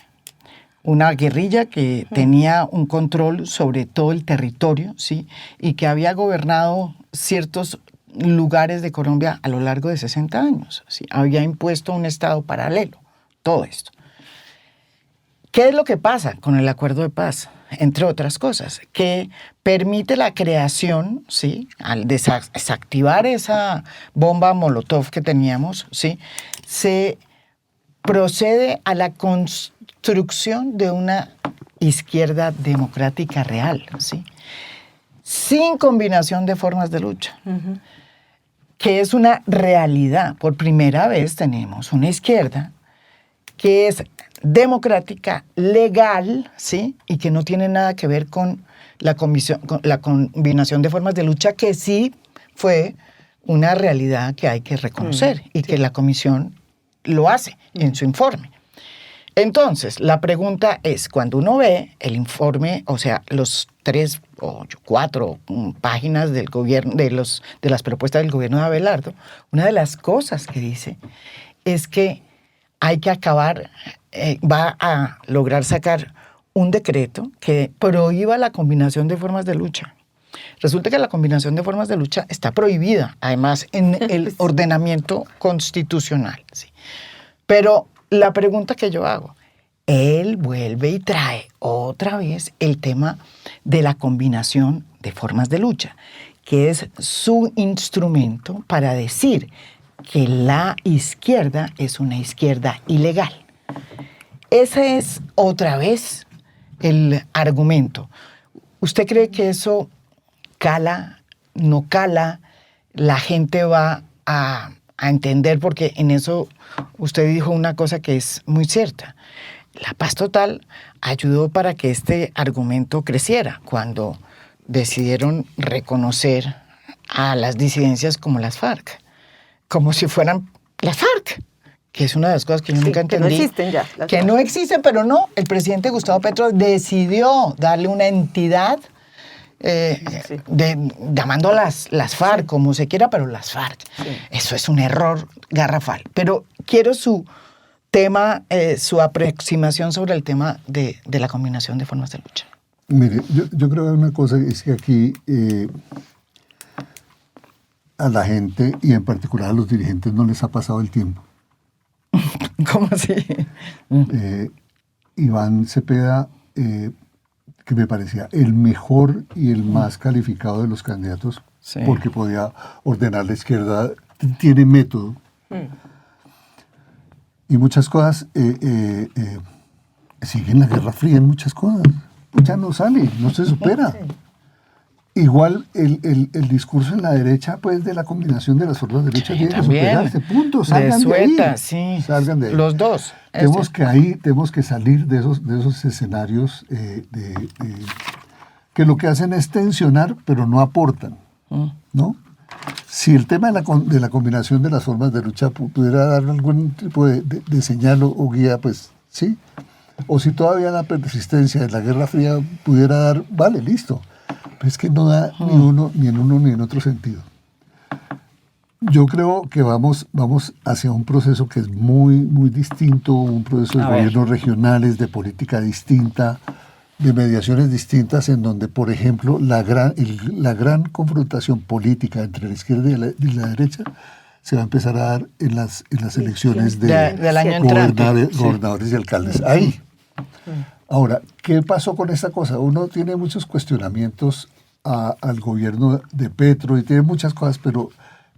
Una guerrilla que tenía un control sobre todo el territorio, ¿sí? Y que había gobernado ciertos lugares de Colombia a lo largo de 60 años. ¿Sí? Había impuesto un estado paralelo, todo esto. ¿Qué es lo que pasa con el acuerdo de paz? Entre otras cosas, que permite la creación, ¿sí? Al desactivar esa bomba Molotov que teníamos, ¿sí? Se procede a la construcción de una izquierda democrática real, ¿sí? Sin combinación de formas de lucha, que es una realidad. Por primera vez tenemos una izquierda que es democrática, legal, ¿sí? Y que no tiene nada que ver con la combinación de formas de lucha, que sí fue una realidad que hay que reconocer y que la comisión lo hace en su informe. Entonces, la pregunta es, cuando uno ve el informe, o sea, los 3 o 4 páginas del gobierno, de las propuestas del gobierno de Abelardo, una de las cosas que dice es que hay que acabar, va a lograr sacar un decreto que prohíba la combinación de formas de lucha. Resulta que la combinación de formas de lucha está prohibida, además, en el ordenamiento constitucional. ¿Sí? Pero la pregunta que yo hago, él vuelve y trae otra vez el tema de la combinación de formas de lucha, que es su instrumento para decir que la izquierda es una izquierda ilegal. Ese es otra vez el argumento. ¿Usted cree que eso cala, no cala? La gente va a entender, porque en eso usted dijo una cosa que es muy cierta. La Paz Total ayudó para que este argumento creciera. Cuando decidieron reconocer a las disidencias como las FARC, como si fueran las FARC, que es una de las cosas que yo nunca entendí. Que no existen ya. Que no existen, pero no, el presidente Gustavo Petro decidió darle una entidad llamando las FARC, como se quiera, pero las FARC. Sí. Eso es un error garrafal. Pero quiero su tema, su aproximación sobre el tema de la combinación de formas de lucha. Mire, yo creo que una cosa es que aquí a la gente y en particular a los dirigentes no les ha pasado el tiempo. ¿Cómo así? Iván Cepeda, que me parecía el mejor y el más calificado de los candidatos, sí, porque podía ordenar la izquierda, tiene método. Y muchas cosas, siguen la Guerra Fría en muchas cosas. Ya no sale, no se supera. Sí. Igual el discurso en la derecha, pues, de la combinación de las formas de lucha, sí, tiene que superarse. Punto, salgan de ahí. Sí. Salgan de ahí. Los dos. Tenemos que salir de esos escenarios que lo que hacen es tensionar, pero no aportan, ¿no? Si el tema de la combinación de las formas de lucha pudiera dar algún tipo de señal o guía, pues sí. O si todavía la persistencia de la Guerra Fría pudiera dar, vale, listo. Pero es que no da ni uno ni en otro sentido. Yo creo que vamos hacia un proceso que es muy, muy distinto, un proceso de gobiernos regionales, de política distinta, de mediaciones distintas, en donde, por ejemplo, la gran confrontación política entre la izquierda y la derecha se va a empezar a dar en las elecciones del año gobernadores y alcaldes. Ahí. Ahora, ¿qué pasó con esta cosa? Uno tiene muchos cuestionamientos al gobierno de Petro y tiene muchas cosas, pero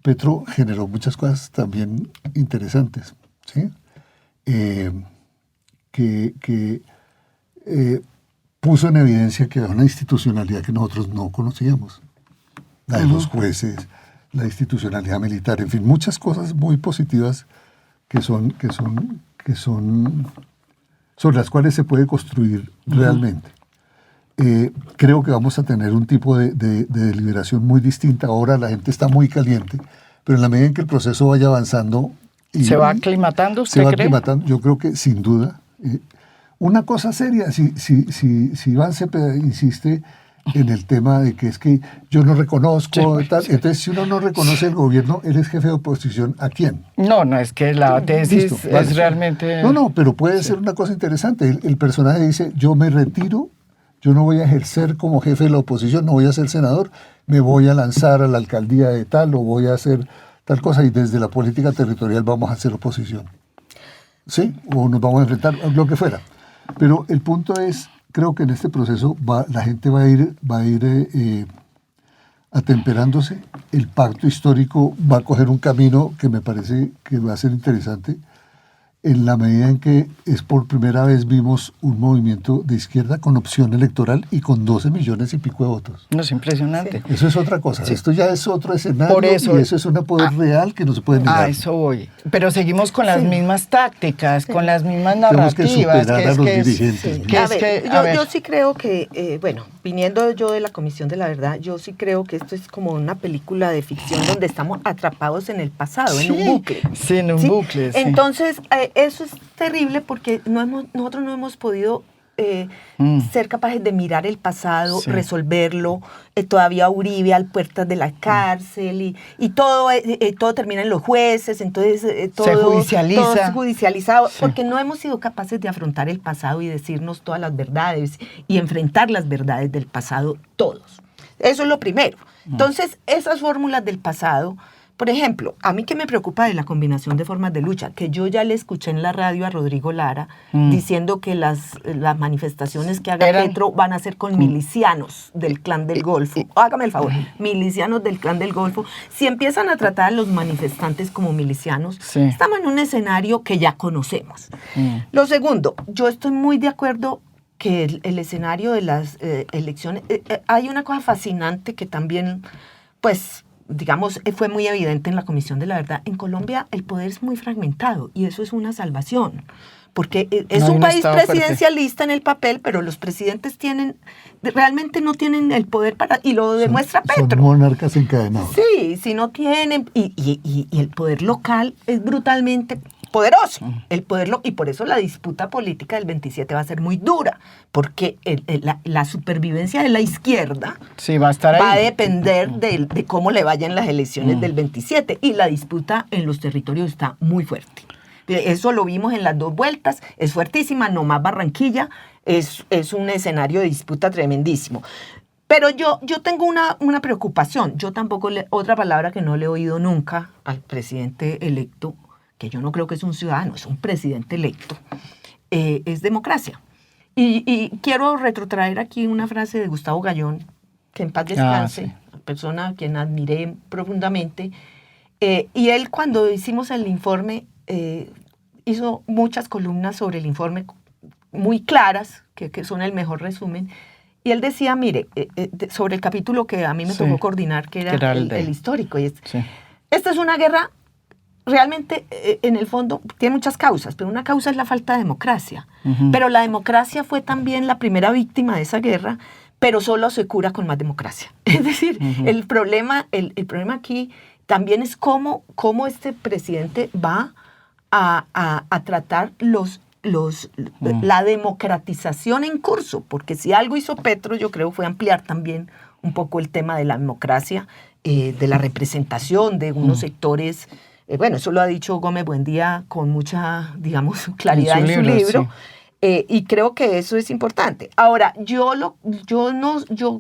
Petro generó muchas cosas también interesantes, ¿sí? Que puso en evidencia que había una institucionalidad que nosotros no conocíamos. La de los jueces, la institucionalidad militar, en fin, muchas cosas muy positivas que son sobre las cuales se puede construir realmente. Creo que vamos a tener un tipo de deliberación muy distinta. Ahora la gente está muy caliente, pero en la medida en que el proceso vaya avanzando... ¿Se va aclimatando, usted cree? Aclimatando, yo creo que sin duda. Una cosa seria, si Iván Cepeda insiste en el tema de que es que yo no reconozco, tal. Sí. Entonces, si uno no reconoce el gobierno, él es jefe de oposición, ¿a quién? No, es que la tesis es realmente... No, pero puede ser una cosa interesante. El personaje dice, yo me retiro, yo no voy a ejercer como jefe de la oposición, no voy a ser senador, me voy a lanzar a la alcaldía de tal o voy a hacer tal cosa y desde la política territorial vamos a hacer oposición. ¿Sí? O nos vamos a enfrentar a lo que fuera. Pero el punto es... Creo que en este proceso la gente va a ir atemperándose. El pacto histórico va a coger un camino que me parece que va a ser interesante en la medida en que por primera vez vimos un movimiento de izquierda con opción electoral y con 12 millones y pico de votos. No, es impresionante. Sí. Eso es otra cosa. Sí. Esto ya es otro escenario. Por eso, y eso es un poder real que no se puede negar. A eso voy. Pero seguimos con las mismas tácticas, con las mismas narrativas. Tenemos que superar a los dirigentes. Yo sí creo que, viniendo yo de la Comisión de la Verdad, yo sí creo que esto es como una película de ficción donde estamos atrapados en el pasado, en un bucle. Sí, en un bucle. Sí. Entonces, eso es terrible porque nosotros no hemos podido ser capaces de mirar el pasado, resolverlo. Todavía Uribe a puertas de la cárcel y todo termina en los jueces, entonces todo es judicializado, porque no hemos sido capaces de afrontar el pasado y decirnos todas las verdades y enfrentar las verdades del pasado todos. Eso es lo primero. Entonces, esas fórmulas del pasado... Por ejemplo, a mí que me preocupa de la combinación de formas de lucha, que yo ya le escuché en la radio a Rodrigo Lara diciendo que las manifestaciones que haga Petro van a ser con milicianos del Clan del Golfo. Hágame el favor, milicianos del Clan del Golfo. Si empiezan a tratar a los manifestantes como milicianos, estamos en un escenario que ya conocemos. Lo segundo, yo estoy muy de acuerdo que el escenario de las elecciones... hay una cosa fascinante que también, pues... digamos, fue muy evidente en la Comisión de la Verdad. En Colombia el poder es muy fragmentado y eso es una salvación, porque es No hay un un país Estado fuerte. presidencialista en el papel, pero los presidentes realmente no tienen el poder para, y lo demuestra Son Petro. monarcas encadenados. Sí, si no tienen, y el poder local es brutalmente poderoso. Y por eso la disputa política del 27 va a ser muy dura, porque la supervivencia de la izquierda Sí, va a estar ahí. va a depender de cómo le vayan las elecciones del 27, y la disputa en los territorios está muy fuerte. Eso lo vimos en las dos vueltas, es fuertísima, no más Barranquilla, es un escenario de disputa tremendísimo. Pero yo tengo una preocupación. Yo tampoco, otra palabra que no le he oído nunca al presidente electo, que yo no creo que es un ciudadano, es un presidente electo, es democracia. Y quiero retrotraer aquí una frase de Gustavo Gallón, que en paz descanse, sí. persona a quien admiré profundamente. Y él, cuando hicimos el informe, hizo muchas columnas sobre el informe muy claras, que son el mejor resumen. Y él decía, mire, sobre el capítulo que a mí me Sí, tocó coordinar, que era el histórico. Y Sí. esta es una guerra, realmente, en el fondo, tiene muchas causas, pero una causa es la falta de democracia. Ujú. Pero la democracia fue también la primera víctima de esa guerra, pero solo se cura con más democracia. Es decir, el problema aquí también es cómo este presidente va a tratar la democratización en curso, porque si algo hizo Petro, yo creo, fue ampliar también un poco el tema de la democracia, de la representación de unos sectores. Bueno, eso lo ha dicho Gómez Buendía con mucha, digamos, claridad en su libro. Sí. Y creo que eso es importante. Ahora, yo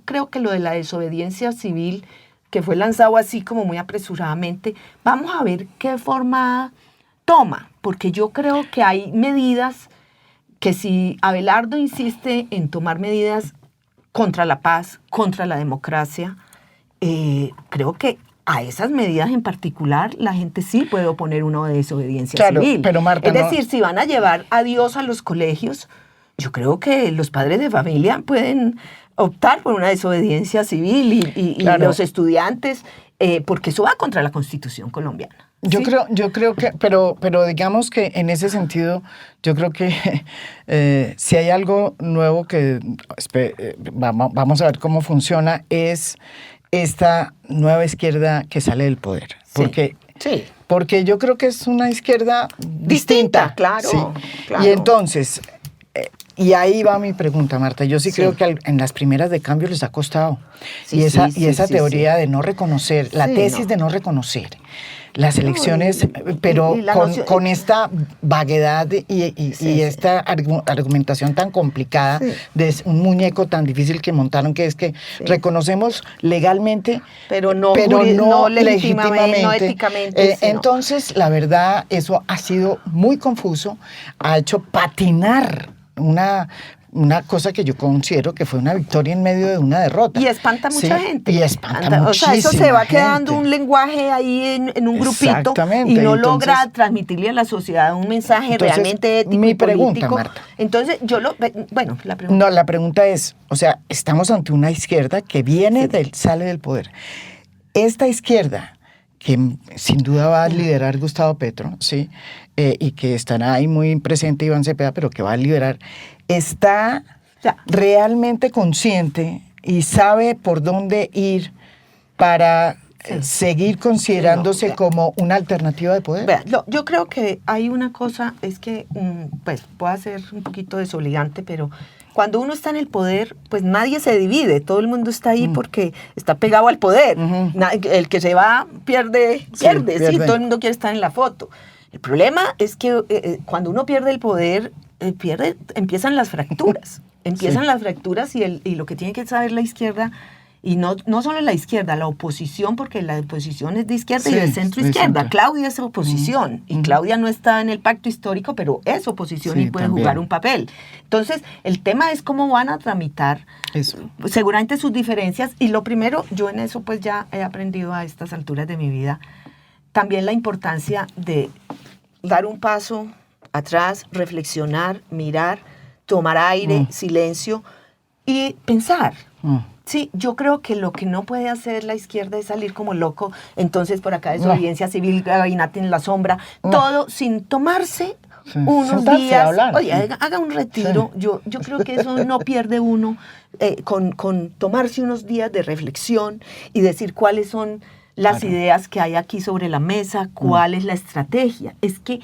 creo que lo de la desobediencia civil, que fue lanzado así como muy apresuradamente, vamos a ver qué forma toma, porque yo creo que hay medidas que, si Abelardo insiste en tomar medidas contra la paz, contra la democracia, creo que a esas medidas en particular la gente sí puede oponer una desobediencia civil. Pero Marta, es decir, si van a llevar a Dios a los colegios, yo creo que los padres de familia pueden optar por una desobediencia civil y los estudiantes, porque eso va contra la Constitución colombiana. Yo ¿sí? creo que, pero digamos que en ese sentido, yo creo que si hay algo nuevo que vamos a ver cómo funciona, es esta nueva izquierda que sale del poder. Porque yo creo que es una izquierda distinta. Claro, Sí. claro. Y entonces, y ahí va mi pregunta, Marta. Yo sí creo que en las primeras de cambio les ha costado. Sí, y esa teoría de no reconocer, la Sí, tesis de no reconocer las elecciones, pero con esta vaguedad y esta argumentación tan complicada de un muñeco tan difícil que montaron, que es que reconocemos legalmente, pero no legítimamente, no éticamente. Entonces, la verdad, eso ha sido muy confuso, ha hecho patinar una cosa que yo considero que fue una victoria en medio de una derrota. Y espanta a mucha gente. Y espanta muchísima O sea, eso se va gente. quedando un lenguaje ahí en un grupito. Exactamente. Y no Entonces, logra transmitirle a la sociedad un mensaje realmente ético mi y pregunta, político. Marta. Entonces, la pregunta. No, la pregunta es, o sea, estamos ante una izquierda que sale del poder. Esta izquierda, que sin duda va a liderar Gustavo Petro, ¿sí? Y que estará ahí muy presente Iván Cepeda, pero que va a liderar, está realmente consciente y sabe por dónde ir para seguir considerándose como una alternativa de poder. Vea, yo creo que hay una cosa, es que, pues, puede ser un poquito desobligante, pero cuando uno está en el poder, pues nadie se divide, todo el mundo está ahí porque está pegado al poder. El que se va pierde, sí, todo el mundo quiere estar en la foto. El problema es que cuando uno pierde el poder, empiezan las fracturas. Las fracturas y lo que tiene que saber la izquierda, y no solo la izquierda, la oposición, porque la oposición es de izquierda y de centro izquierda. Claudia es oposición y Claudia no está en el pacto histórico, pero es oposición y puede jugar un papel. Entonces, el tema es cómo van a tramitar seguramente sus diferencias, y lo primero, yo en eso pues ya he aprendido a estas alturas de mi vida, también la importancia de dar un paso atrás, reflexionar, mirar, tomar aire, silencio y pensar. Sí, yo creo que lo que no puede hacer la izquierda es salir como loco, entonces por acá desobediencia civil, gabinete en la sombra, todo sin tomarse Sí. unos Sentarse a días, hablar. oye, haga un retiro. Yo creo que eso no pierde uno con tomarse unos días de reflexión y decir cuáles son las ideas que hay aquí sobre la mesa, cuál es la estrategia. Es que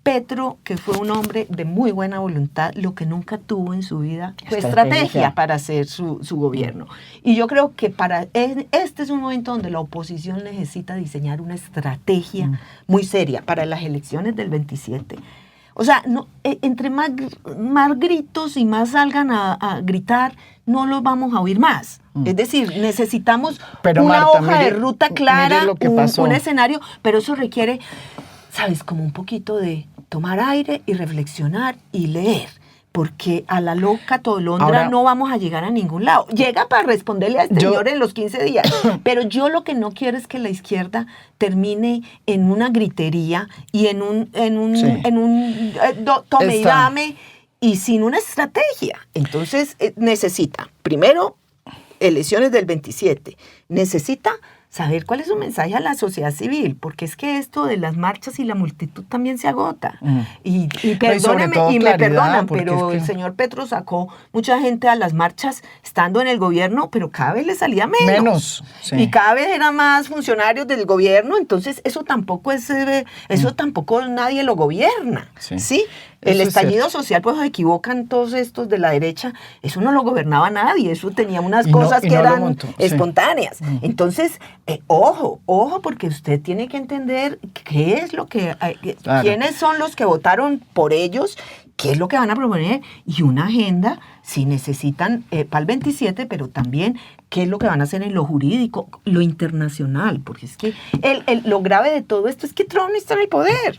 Petro, que fue un hombre de muy buena voluntad, lo que nunca tuvo en su vida fue estrategia para hacer su gobierno. Y yo creo que este es un momento donde la oposición necesita diseñar una estrategia muy seria para las elecciones del 27. O sea, no, entre más gritos y más salgan a gritar, no los vamos a oír más. Es decir, necesitamos una Marta, hoja de ruta clara, lo que pasó. un escenario, pero eso requiere, ¿sabes? Como un poquito de tomar aire y reflexionar y leer. Porque a la loca tolondra Ahora, no vamos a llegar a ningún lado. Llega para responderle a este señor en los 15 días. Pero yo lo que no quiero es que la izquierda termine en una gritería y en un tome y dame y sin una estrategia. Entonces necesita, primero, elecciones del 27. Necesita saber cuál es su mensaje a la sociedad civil, porque es que esto de las marchas y la multitud también se agota. Y perdónenme, y me perdonan, pero el señor Petro sacó mucha gente a las marchas estando en el gobierno, pero cada vez le salía menos. Sí. Y cada vez eran más funcionarios del gobierno, entonces eso tampoco tampoco nadie lo gobierna. ¿Sí? El estallido social, pues se equivocan todos estos de la derecha, eso no lo gobernaba nadie, eso tenía unas cosas que eran espontáneas. Entonces, ojo, porque usted tiene que entender qué es lo que, quiénes son los que votaron por ellos, qué es lo que van a proponer y una agenda, si necesitan para el 27, pero también qué es lo que van a hacer en lo jurídico, lo internacional, porque es que lo grave de todo esto es que Trump está en el poder.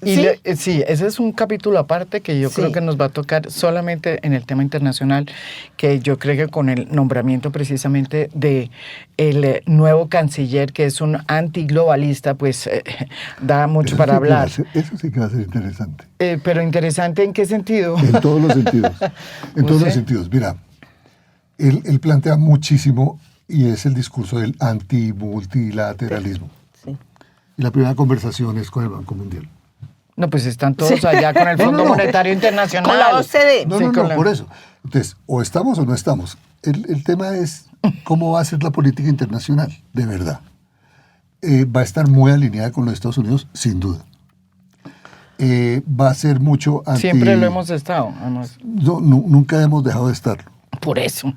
Y ¿Sí? Ese es un capítulo aparte que yo creo que nos va a tocar solamente en el tema internacional, que yo creo que con el nombramiento precisamente de el nuevo canciller, que es un antiglobalista, pues da mucho para hablar. Eso sí que va a ser interesante. Pero interesante, ¿en qué sentido? En todos los sentidos. En todos los sentidos. Mira, él plantea muchísimo y es el discurso del antimultilateralismo. Sí. Y la primera conversación es con el Banco Mundial. No, pues están todos allá con el Fondo Monetario Internacional. Con la OCDE. No, por eso. Entonces, o estamos o no estamos. El tema es cómo va a ser la política internacional, de verdad. Va a estar muy alineada con los Estados Unidos, sin duda. Va a ser mucho Siempre lo hemos estado, además. No, nunca hemos dejado de estarlo. Por eso.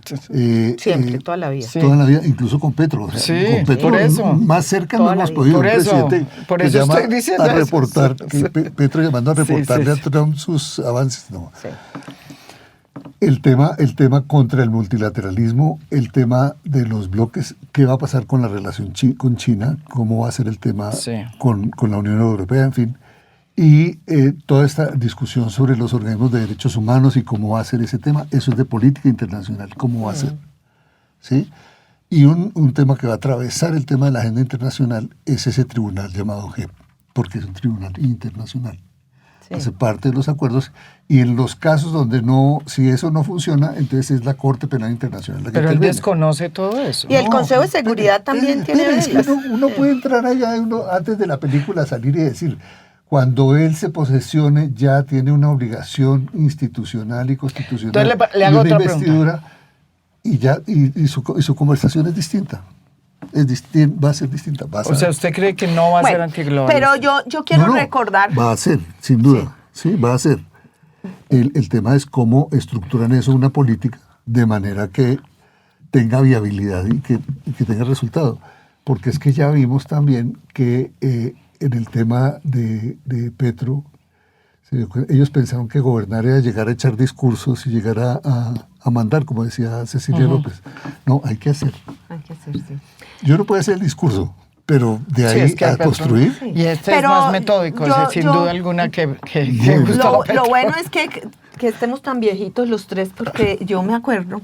Siempre, toda la vida. Toda la vida, incluso con Petro. O sea, con Petro por eso. Más cerca no hemos podido. Por eso estoy diciendo a reportar, Petro llamando a reportarle a Trump sus avances. No. Sí. El tema contra el multilateralismo, el tema de los bloques, qué va a pasar con la relación con China, cómo va a ser el tema con la Unión Europea, en fin. Y toda esta discusión sobre los organismos de derechos humanos y cómo va a ser ese tema, eso es de política internacional, cómo va a ser. ¿Sí? Y un tema que va a atravesar el tema de la agenda internacional es ese tribunal llamado JEP, porque es un tribunal internacional. Sí. Hace parte de los acuerdos y en los casos donde si eso no funciona, entonces es la Corte Penal Internacional la que Pero él interviene. desconoce todo eso. Y el Consejo de Seguridad también tiene reglas. Es que uno puede entrar allá antes de la película, salir y decir... Cuando él se posesione, ya tiene una obligación institucional y constitucional. Entonces le hago una otra investidura y su conversación es distinta. Va a ser distinta. O sea, ¿usted cree que no va a ser antiglobalista? Pero yo quiero recordar... Va a ser, sin duda. Sí, va a ser. El tema es cómo estructuran eso una política de manera que tenga viabilidad y que tenga resultado. Porque es que ya vimos también que... en el tema de Petro, ellos pensaron que gobernar era llegar a echar discursos y llegar a mandar, como decía Cecilia López. No, hay que hacer. Hay que hacer, sí. Yo no puedo hacer el discurso, pero de ahí a construir. Sí. Y este es más metódico, sin duda alguna que lo bueno es que estemos tan viejitos los tres, porque yo me acuerdo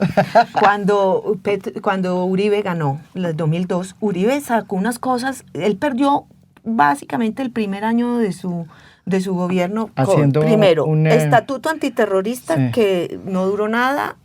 cuando Uribe ganó, en el 2002, Uribe sacó unas cosas, él perdió básicamente el primer año de su gobierno, haciendo primero, estatuto antiterrorista que no duró nada,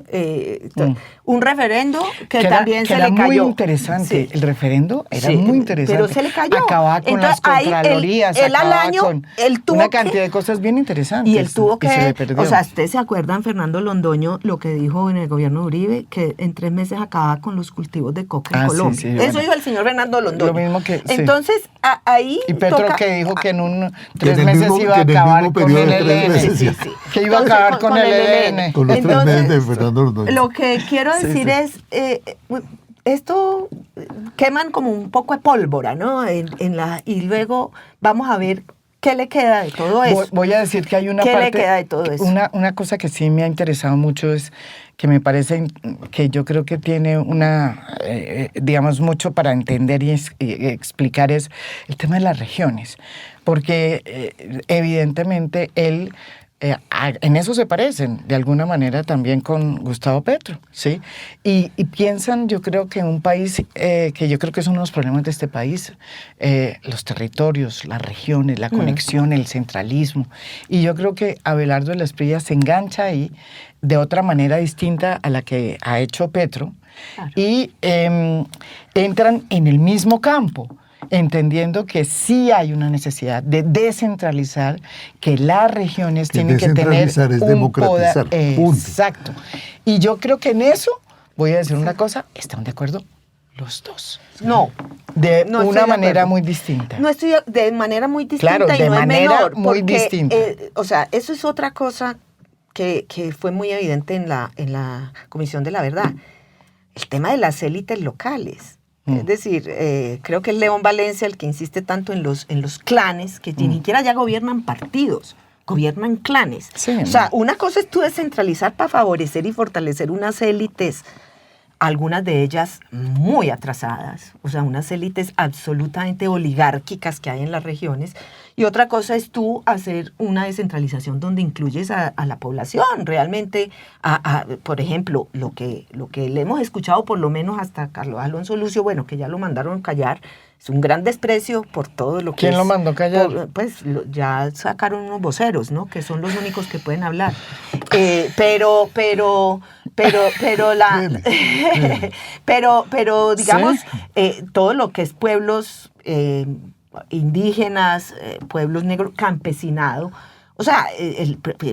un referendo que era- también que se era le cayó. muy interesante. Sí. El referendo era Sí, muy interesante. pero se le cayó. Acababa con Entonces, las ahí contralorías, él al acababa año, con él tuvo una que- cantidad de cosas bien interesantes. Y él tuvo y se le que, perdió. o sea, ¿ustedes se acuerdan, Fernando Londoño, lo que dijo en el gobierno de Uribe? Que en 3 meses acababa con los cultivos de coca en Ah, sí, Colombia. sí, Eso bueno. dijo el señor Fernando Londoño. Lo mismo que- sí. Entonces, ahí Y Petro toca- que dijo que en en 3 el meses mismo- iba a que en el acabar mismo con periodo el de 3 ELN. meses, Sí, ya. sí, sí. Que iba a Entonces, acabar con el ELN. Con los 3 Entonces, meses de Fernando Londoño. Lo que quiero Sí, decir sí. es, esto queman como un poco de pólvora, ¿no? Y luego vamos a ver qué le queda de todo eso. Voy a decir que hay una ¿Qué parte... le queda de todo eso? Una cosa que sí me ha interesado mucho es que me parece que yo creo que tiene digamos, mucho para entender y explicar es el tema de las regiones. Porque evidentemente él... en eso se parecen, de alguna manera, también con Gustavo Petro, ¿sí? Y piensan, yo creo que en un país, que yo creo que es uno de los problemas de este país, los territorios, las regiones, la conexión, el centralismo. Y yo creo que Abelardo de la Espriella se engancha ahí de otra manera distinta a la que ha hecho Petro, Claro. y entran en el mismo campo, entendiendo que sí hay una necesidad de descentralizar, que las regiones Que tienen que tener descentralizar es un democratizar, poder. punto. Exacto. Y yo creo que en eso, voy a decir una cosa, están de acuerdo los dos. No. De No estoy una de manera acuerdo. muy distinta. No estoy de manera muy distinta Claro, y de no manera es menor. muy porque, distinta. O sea, eso es otra cosa que fue muy evidente en la Comisión de la Verdad. El tema de las élites locales. Es decir, creo que es León Valencia el que insiste tanto en los clanes, que ni siquiera ya gobiernan partidos, gobiernan clanes. Sí, o sea, una cosa es tú descentralizar para favorecer y fortalecer unas élites, algunas de ellas muy atrasadas, o sea, unas élites absolutamente oligárquicas que hay en las regiones, y otra cosa es tú hacer una descentralización donde incluyes a la población, realmente, por ejemplo, lo que le hemos escuchado por lo menos hasta Carlos Alonso Lucio, bueno, que ya lo mandaron callar, es un gran desprecio por todo lo que ¿Quién es, lo mandó callar? ya sacaron unos voceros, ¿no? Que son los únicos que pueden hablar. Pero digamos, todo lo que es pueblos indígenas, pueblos negros, campesinado, o sea,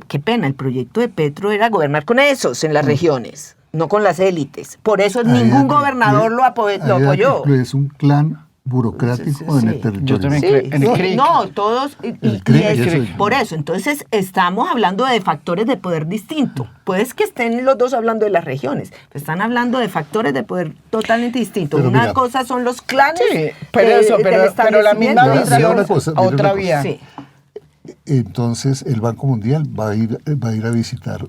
qué pena, el proyecto de Petro era gobernar con esos en las regiones, no con las élites. Por eso ningún gobernador lo apoyó. Es un clan burocrático en el territorio. Yo también Sí, creo. En el sí. CRIC. No, todos. El CRIC, eso. Por eso, entonces estamos hablando de factores de poder distinto. Puedes que estén los dos hablando de las regiones, pero están hablando de factores de poder totalmente distintos. Pero Una mira, cosa son los clanes. Sí, pero la misma Mira, visión, mira una cosa, mira otra una cosa. vía. Sí. Entonces, el Banco Mundial va a ir a visitar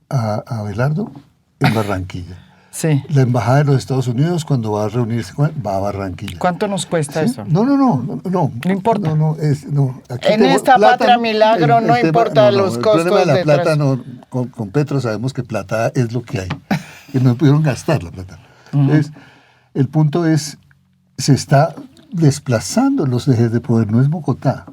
a Abelardo en Barranquilla. Sí. La Embajada de los Estados Unidos, cuando va a reunirse con él, va a Barranquilla. ¿Cuánto nos cuesta ¿Sí? eso? No. No importa. Aquí En esta patria milagro no importa los el costos problema de la detrás. plata, con Petro sabemos que plata es lo que hay. Que no pudieron gastar la plata. Entonces, el punto es, se está desplazando los ejes de poder, no es Bogotá,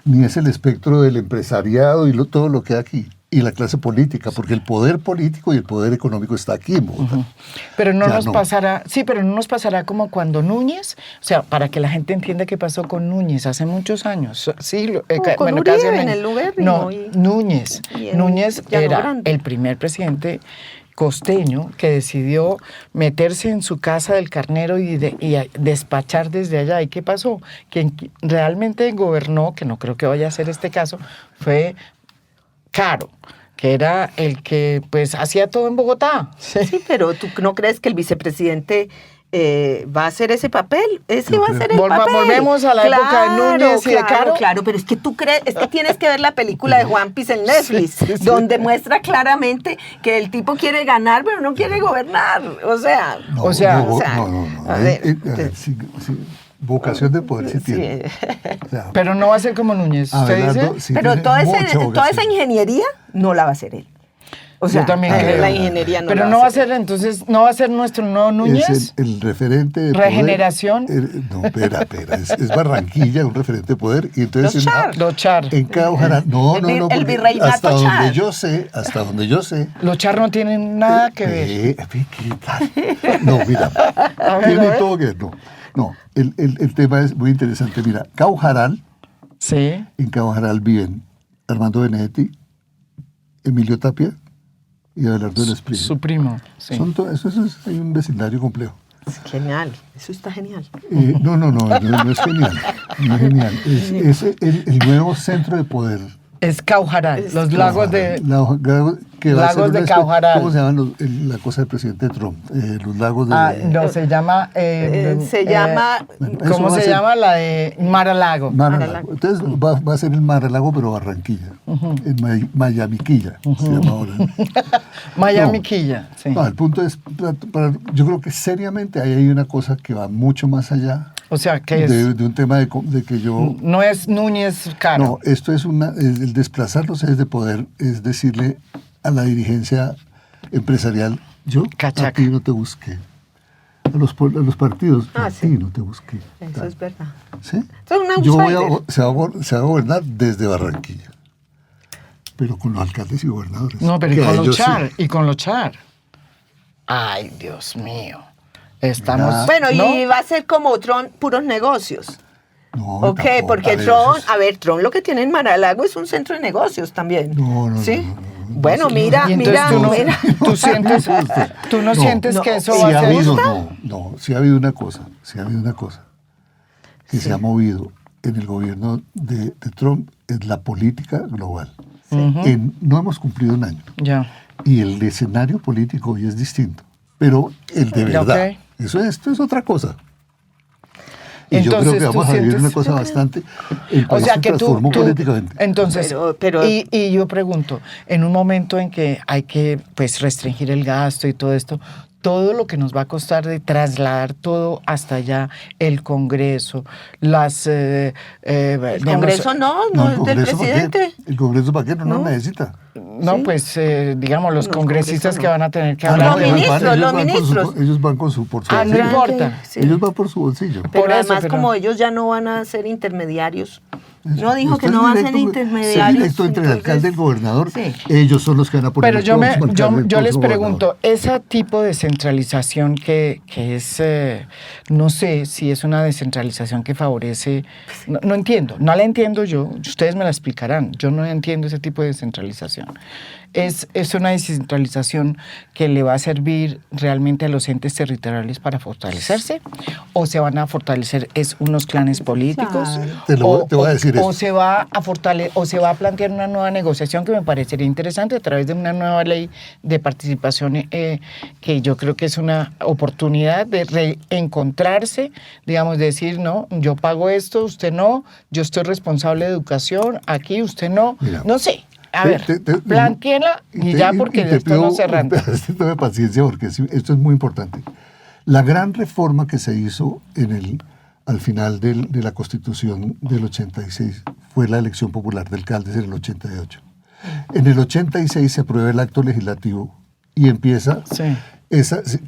ni es el espectro del empresariado y todo lo que hay aquí, y la clase política, porque el poder político y el poder económico está aquí en Bogotá. Pero no Ya nos no. pasará, sí, pero no nos pasará como cuando Núñez, o sea, para que la gente entienda qué pasó con Núñez hace muchos años. Sí, con Uribe casi en el Ubérrimo No, y- Núñez. y en Núñez Llano era Grande. el primer presidente costeño que decidió meterse en su casa del Carnero y despachar desde allá. ¿Y qué pasó? Quien realmente gobernó, que no creo que vaya a ser este caso, fue Caro, que era el que pues hacía todo en Bogotá. Sí, pero ¿tú no crees que el vicepresidente va a hacer ese papel? Ese Yo va a creo. ser el papel. Volvemos a la época de Núñez y de Caro. Claro, pero es que tú crees, es que tienes que ver la película de Juan Piz en Netflix, donde muestra claramente que el tipo quiere ganar, pero no quiere gobernar. O sea, No, O sea, no. a ver, Sí, vocación de poder sí sí. tiene. O sea, Pero no va a ser como Núñez. ¿Usted Abelardo dice? sí pero tiene toda mucha esa vocación. ingeniería no la va a hacer él. O sea, Yo también creo. la ingeniería no Pero lo no va a hace. ser, entonces, no va a ser nuestro nuevo Núñez. Es el referente de poder. ¿Regeneración? No, espera. Es Barranquilla, un referente de poder. Y entonces Los Char. Los Char. en Caujaral. No, El porque virreinato hasta Char. hasta donde yo sé. Los Char no tienen nada que ver. ¿Qué tal? No, mira. A ver, Tiene a ver. todo que ver. No, el tema es muy interesante. Mira, Caujaral, Sí. en Caujaral viven Armando Benedetti, Emilio Tapia y Abelardo del Espriu. Su primo. Sí. Hay un vecindario complejo. Genial, eso está genial. No es genial. No es genial. Es el nuevo centro de poder. Es Caujaral, los lagos de... Que va a ser Lagos de una Caujaral. ¿Cómo se llaman la cosa del presidente Trump? Los lagos de... no, se llama... Se llama... Bueno, eso ¿Cómo va a se ser- llama? La de Mar-a-Lago. Mar-a-Lago. Entonces va a ser el Mar-a-Lago, pero Barranquilla. En Miamiquilla se llama ahora. Miami No. Quilla, sí. No, el punto es, yo creo que seriamente ahí hay una cosa que va mucho más allá O sea, que de es, un tema de que yo... no es Núñez Caro. No, esto es el desplazarlos es de poder, es decirle a la dirigencia empresarial, yo Cachaca. a ti no te busqué. A los partidos, a sí. ti no te busqué. Eso Tal. es verdad. ¿Sí? Son un Yo outsider. se va a gobernar desde Barranquilla, pero con los alcaldes y gobernadores. No, pero y que a con los ellos sí. Char, y con los Char. Ay, Dios mío. Estamos... Ah. Bueno, ¿no? y va a ser como Tron, puros negocios. No, Ok, tampoco, porque a ver, Tron, eso es- a ver, Tron lo que tiene en Mar-a-Lago es un centro de negocios también. No, ¿Sí? no. Bueno, mira, Y entonces mira, tú mira. tú no sientes No, que eso Sí va ha a ser... habido, sí ha habido una cosa, que se ha movido en el gobierno de Trump, es la política global. No hemos cumplido un año Ya. y el escenario político hoy es distinto, pero el de Ya, verdad, ok. esto es otra cosa. Y yo Entonces, creo que ¿tú vamos a vivir sientes- una cosa bastante... El O país sea se que transformó políticamente. entonces, Pero- y yo pregunto, en un momento en que hay que pues restringir el gasto y todo esto, todo lo que nos va a costar de trasladar todo hasta allá, el Congreso, las... El Congreso no No, es del ¿para qué? presidente. ¿El Congreso para qué? No necesita. No, Sí. pues digamos los No, congresistas Congreso no. que van a tener que Ah, hablar los de... ministros, los van por su- ministros. ellos van por su Ah, no bolsillo. importa. Sí. Ellos van por su bolsillo. Pero Por eso, además, pero- como ellos ya no van a ser intermediarios. No dijo que Usted no es van a ser directo- intermediarios. es directo entre el alcalde y el gobernador. Sí. Ellos son los que van a poner Pero el yo próximo alcalde, el les próximo pregunto, gobernador. ese tipo de centralización que es, no sé si es una descentralización que favorece, no entiendo, no la entiendo yo, ustedes me la explicarán, yo no entiendo ese tipo de descentralización. ¿Es una descentralización que le va a servir realmente a los entes territoriales para fortalecerse? ¿O se van a fortalecer unos clanes políticos? Claro. Te voy a decir o esto. se va a fortalecer, o se va a plantear una nueva negociación que me parecería interesante a través de una nueva ley de participación que yo creo que es una oportunidad de reencontrarse, digamos, decir, no, yo pago esto, usted no, yo estoy responsable de educación, aquí usted no, Mira, no sé. A ver, plantéenla y ya porque te esto no pido se arranca. un pedacito de paciencia porque esto es muy importante. La gran reforma que se hizo al final de la Constitución del 86 fue la elección popular de alcaldes en el 88. En el 86 se aprueba el acto legislativo y empieza, Sí.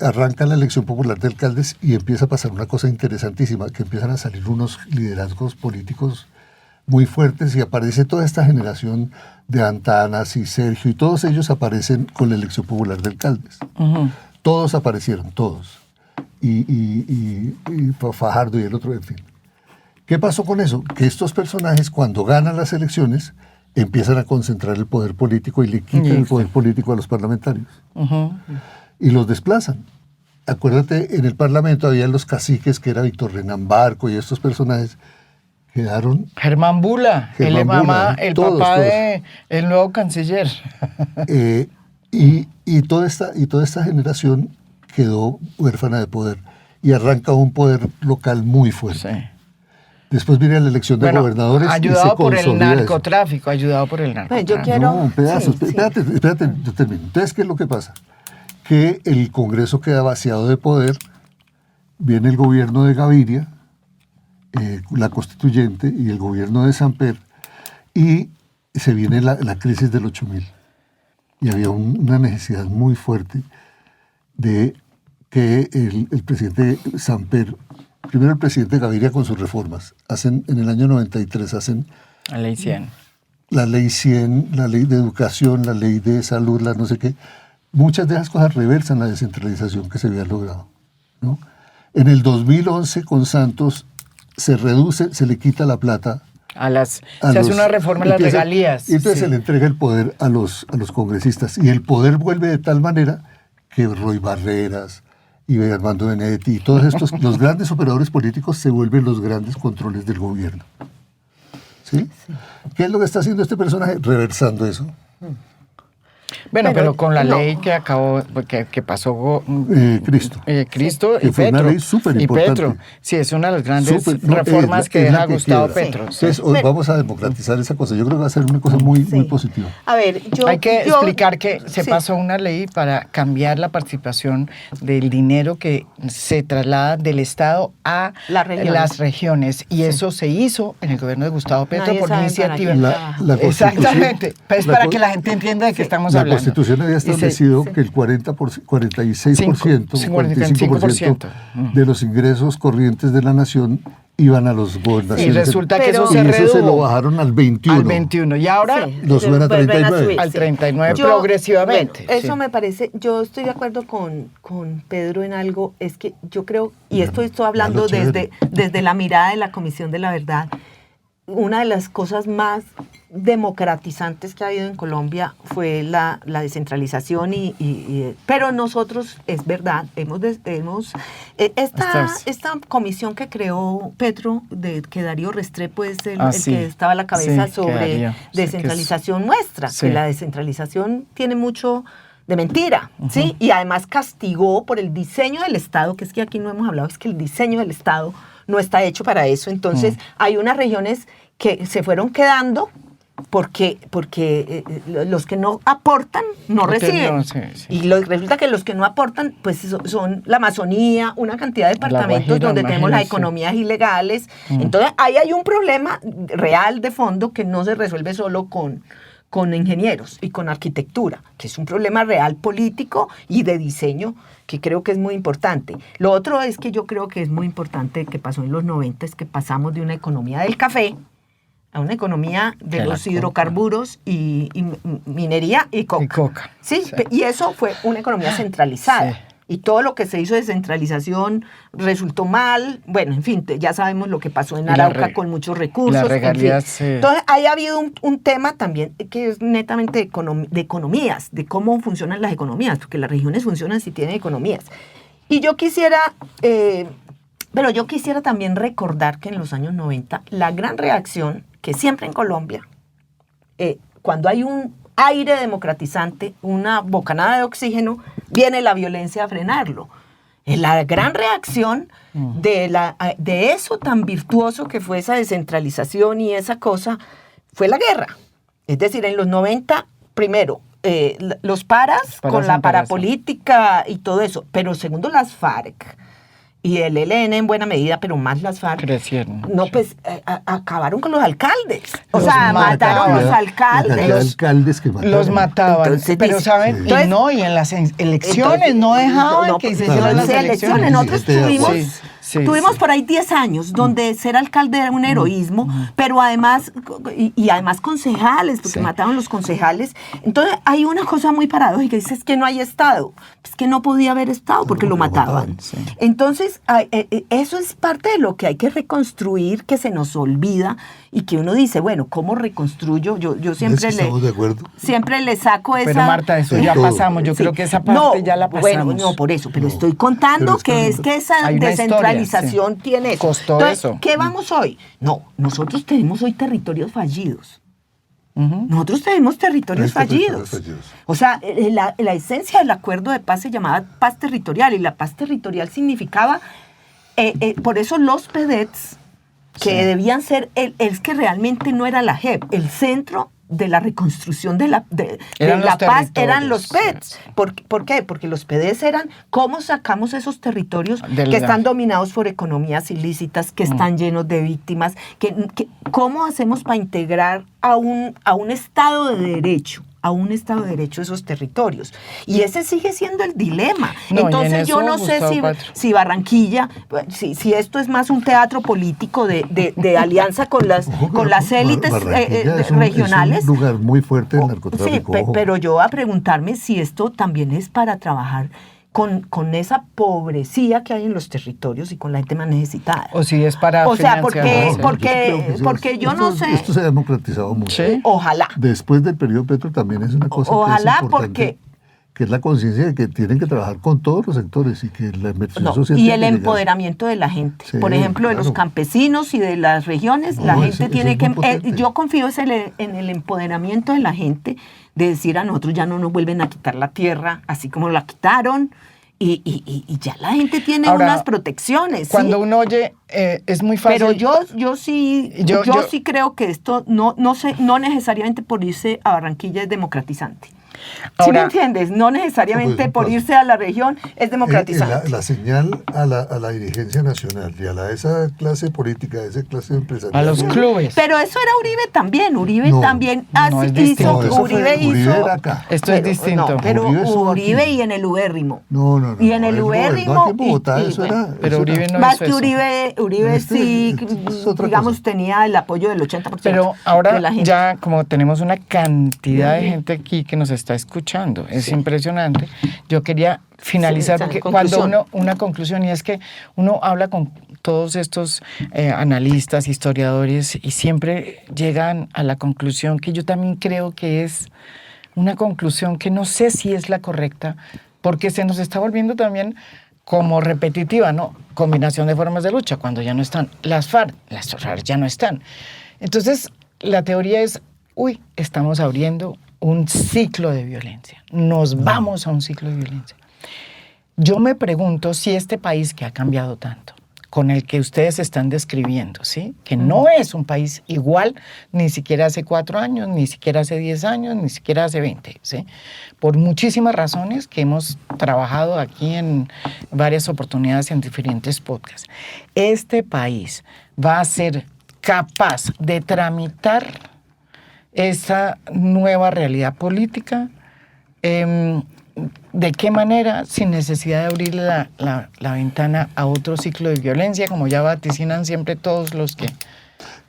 arranca la elección popular de alcaldes y empieza a pasar una cosa interesantísima, que empiezan a salir unos liderazgos políticos muy fuertes y aparece toda esta generación de Antanas y Sergio y todos ellos aparecen con la elección popular de alcaldes. Ujú. Todos aparecieron, todos. Y Fajardo y el otro, en fin. ¿Qué pasó con eso? Que estos personajes cuando ganan las elecciones empiezan a concentrar el poder político y le quitan el poder político a los parlamentarios. Ujú. Y los desplazan. Acuérdate, en el Parlamento había los caciques, que era Víctor Renán Barco y estos personajes, quedaron Germán Bula, Germán Bula, el todos, papá todos. de el nuevo canciller. y toda esta generación quedó huérfana de poder y arranca un poder local muy fuerte. Sí. Después viene la elección de Bueno, gobernadores y se ayudado por el consolida eso. narcotráfico, ayudado por el narcotráfico. Yo quiero- No, un pedazo. sí, sí. Espérate, yo termino. Entonces, ¿qué es lo que pasa? Que el Congreso queda vaciado de poder, viene el gobierno de Gaviria, la constituyente y el gobierno de Samper, y se viene la crisis del 8000. y había una necesidad muy fuerte de que el presidente Samper, primero el presidente Gaviria con sus reformas, en el año 93 hacen La ley 100. la ley 100, la ley de educación, la ley de salud, la no sé qué. Muchas de esas cosas reversan la descentralización que se había logrado, ¿no? En el 2011 con Santos se reduce, se le quita la plata. Se hace una reforma en las regalías. Y entonces sí. se le entrega el poder a los congresistas. Y el poder vuelve de tal manera que Roy Barreras y Armando Benedetti y todos estos, los grandes operadores políticos se vuelven los grandes controles del gobierno. ¿Sí? ¿Qué es lo que está haciendo este personaje? Reversando eso. Bueno, pero con la no. ley que acabó, que pasó Cristo. Cristo Que y fue una Petro. ley súper Y importante. Petro. Sí, es una de las grandes No, reformas que es la deja Gustavo quiebra. Petro. sí. Entonces, hoy vamos a democratizar esa cosa. Yo creo que va a ser una cosa muy positiva. A ver, Hay que explicar que se sí. pasó una ley para cambiar la participación del dinero que se traslada del Estado a las regiones. Y eso se hizo en el gobierno de Gustavo Petro Nadie por sabe iniciativa. para La Constitución- Exactamente. Pues la para co- que la gente entienda de qué estamos La hablando. Constitución había Y se- establecido que el 46%, 45% de los ingresos corrientes de la nación iban a los Y gobernaciones. resulta que Pero- eso se Y eso se lo redujo bajaron al 21. al 21. Y ahora Sí, Lo suben a vuelven 39. subir, al sí. 39 progresivamente. Bueno, eso sí. me parece, yo estoy de acuerdo con Pedro en algo, es que yo creo, y esto estoy hablando ya lo chévere. desde la mirada de la Comisión de la Verdad, una de las cosas más democratizantes que ha habido en Colombia fue la descentralización pero nosotros, es verdad, esta comisión que creó Petro, que Darío Restrepo es el sí. que estaba a la cabeza Sí, que sobre Darío, sí, que es- descentralización muestra, Sí. que la descentralización tiene mucho de mentira, ¿sí? Y además castigó por el diseño del Estado, que es que aquí no hemos hablado, es que el diseño del Estado no está hecho para eso. Entonces, hay unas regiones que se fueron quedando porque los que no aportan no Porque reciben. no, sí, sí. Y resulta que los que no aportan, pues son la Amazonía, una cantidad de departamentos Guajira, donde tenemos las imagínese. economías ilegales. Entonces, ahí hay un problema real de fondo que no se resuelve solo con ingenieros y con arquitectura, que es un problema real político y de diseño que creo que es muy importante. Lo otro es que yo creo que es muy importante que pasó en los 90, es que pasamos de una economía del café a una economía de De la los coca. hidrocarburos y minería y coca. Y coca. Sí, Sí. y eso fue una economía centralizada. Sí. Y todo lo que se hizo de centralización resultó mal. Bueno, en fin, ya sabemos lo que pasó en Y la Arauca con muchos recursos. las en fin. regalías, sí. Entonces, ahí ha habido un tema también que es netamente de economías, de cómo funcionan las economías, porque las regiones funcionan si tienen economías. Y yo quisiera, pero yo quisiera también recordar que en los años 90, la gran reacción que siempre en Colombia, cuando hay un aire democratizante, una bocanada de oxígeno, viene la violencia a frenarlo. La gran reacción de eso tan virtuoso que fue esa descentralización y esa cosa fue la guerra. Es decir, en los 90, primero, los paras con la parapolítica y todo eso, pero segundo, las FARC y el ELN en buena medida, pero más las FARC. Crecieron. No, pues acabaron con los alcaldes. O Los sea, mataron a los La alcaldes. cantidad de alcaldes que mataron. Los mataban. Entonces, pero, dice- ¿saben? Entonces- y en las elecciones no dejaban que se hicieran las elecciones. Nosotros Sí, tuvimos, sí, sí, tuvimos sí. por ahí 10 años donde ser alcalde era un heroísmo, pero además, y además concejales, porque Sí. mataban los concejales. Entonces hay una cosa muy paradójica, dices que no hay Estado. Es que no podía haber Estado porque lo mataban. sí. Entonces, eso es parte de lo que hay que reconstruir, que se nos olvida y que uno dice, bueno, ¿cómo reconstruyo? Yo siempre Estamos de acuerdo. siempre le saco esa... Pero Marta, eso De ya todo. pasamos. Yo Sí. creo que esa parte ya la pasamos. Bueno, no, por eso, pero No, estoy contando pero que es que esa hay una descentralización historia, sí. tiene eso. Costó Entonces, eso. ¿qué vamos hoy? No, nosotros tenemos hoy territorios fallidos. Ujú. Nosotros tenemos territorios Hay territorios fallidos. fallidos. O sea, la esencia del acuerdo de paz se llamaba paz territorial y la paz territorial significaba, por eso los PEDETs, que Sí. debían ser, es que realmente no era la JEP, el centro de la reconstrucción de la Eran los paz territorios, eran los sí, PEDs. sí. ¿Por qué? Porque los PEDs eran cómo sacamos esos territorios De que la- están dominados por economías ilícitas, que están llenos de víctimas, cómo hacemos para integrar a un Estado de Derecho a un Estado de Derecho esos territorios. Y ese sigue siendo el dilema. No, y en entonces yo eso, no sé Gustavo Petro. si Barranquilla, si esto es más un teatro político de alianza con las élites Barranquilla regionales. Es un lugar muy fuerte del Sí, narcotráfico. ojo. pero yo voy a preguntarme si esto también es para trabajar con esa pobrecía que hay en los territorios y con la gente más necesitada. O si es para O sea, financiar, porque yo no sé. Esto se ha democratizado mucho. Sí. Ojalá. Después del periodo Petro también es una cosa Ojalá, que es importante, que es la conciencia de que tienen que trabajar con todos los sectores y que la inversión No, social y tiene el que llegar. empoderamiento de la gente. Sí, Por ejemplo, de los claro. campesinos y de las regiones, No, la eso- gente eso tiene es que... muy potente. yo confío en el empoderamiento de la gente, de decir a nosotros ya no nos vuelven a quitar la tierra, así como la quitaron, y ya la gente tiene Ahora, unas protecciones. Cuando ¿sí? uno oye, es muy fácil. Pero yo sí Yo- sí creo que esto no necesariamente por irse a Barranquilla es democratizante. ¿Sí me Ahora- entiendes? No necesariamente Pues, por pues, irse a la región es democratizante. La señal a la dirigencia nacional y a esa clase política, a esa clase empresarial. A los clubes. Pero eso era Uribe también. Uribe No, también no, es distinto. eso Uribe fue- Uribe hizo. era acá. Esto es distinto. No, pero Uribe estuvo Uribe aquí. y en el ubérrimo. No. Y en el no, ubérrimo. aquí en Bogotá y eso bueno, era. Pero eso Uribe era- no más hizo que eso. Uribe Este sí, es otra digamos, cosa. tenía el apoyo del 80%. Pero de ahora la gente. ya como tenemos una cantidad de gente aquí que nos está escuchando, es impresionante. Yo quería finalizar Sí, porque conclusión. cuando una conclusión, y es que uno habla con todos estos analistas, historiadores, y siempre llegan a la conclusión que yo también creo que es una conclusión que no sé si es la correcta, porque se nos está volviendo también como repetitiva, ¿no? Combinación de formas de lucha, cuando ya no están las FARC ya no están. Entonces, la teoría es, estamos abriendo un ciclo de violencia, nos vamos a un ciclo de violencia. Yo me pregunto si este país que ha cambiado tanto, con el que ustedes están describiendo, ¿sí? Que no es un país igual ni siquiera hace 4 años, ni siquiera hace 10 años, ni siquiera hace 20, ¿sí? Por muchísimas razones que hemos trabajado aquí en varias oportunidades en diferentes podcasts. Este país va a ser capaz de tramitar esa nueva realidad política. ¿De qué manera? Sin necesidad de abrir la ventana a otro ciclo de violencia, como ya vaticinan siempre todos los que...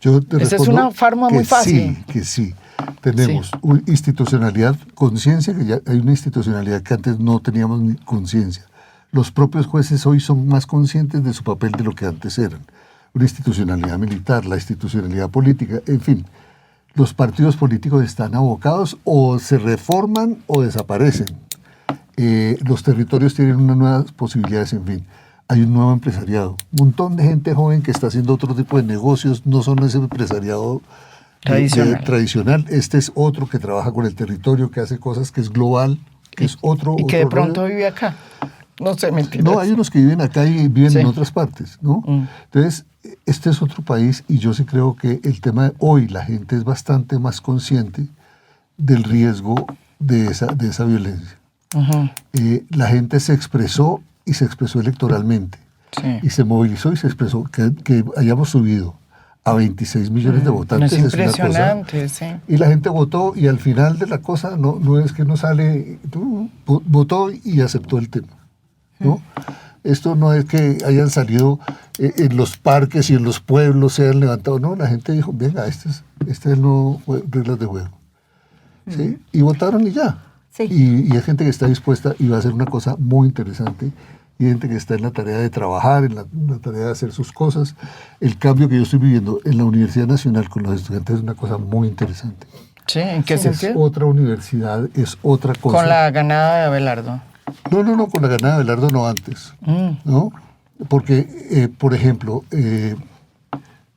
Yo te Esa es respondo una forma que muy fácil. Sí, que sí. Tenemos una institucionalidad, conciencia, que ya hay una institucionalidad que antes no teníamos ni conciencia. Los propios jueces hoy son más conscientes de su papel de lo que antes eran. Una institucionalidad militar, la institucionalidad política, en fin. Los partidos políticos están abocados o se reforman o desaparecen. Los territorios tienen unas nuevas posibilidades, en fin. Hay un nuevo empresariado. Un montón de gente joven que está haciendo otro tipo de negocios, no son ese empresariado tradicional. Este es otro que trabaja con el territorio, que hace cosas, que es global, que es otro. Y que de otro pronto rollo. vive acá. No sé, mentira. No, hay unos que viven acá y viven Sí. en otras partes, ¿no? Entonces, este es otro país y yo sí creo que el tema de hoy, la gente es bastante más consciente del riesgo de esa violencia. Ujú. La gente se expresó y se expresó electoralmente Sí. y se movilizó y se expresó que hayamos subido a 26 millones de No, votantes. es una cosa. impresionante, sí. Y la gente votó y al final de la cosa no es que no sale, votó y aceptó el tema, ¿no? Esto no es que hayan salido en los parques y en los pueblos, se han levantado, no, la gente dijo, venga, este es el nuevo reglas de juego. ¿Sí? Y votaron y ya. Sí. Y hay gente que está dispuesta y va a hacer una cosa muy interesante. Y hay gente que está en la tarea de trabajar, en la tarea de hacer sus cosas. El cambio que yo estoy viviendo en la Universidad Nacional con los estudiantes es una cosa muy interesante. Sí, ¿en qué Es sentido? otra universidad, es otra cosa. Con la ganada de Abelardo. No, con la ganada de Abelardo no antes, ¿no? Porque, por ejemplo,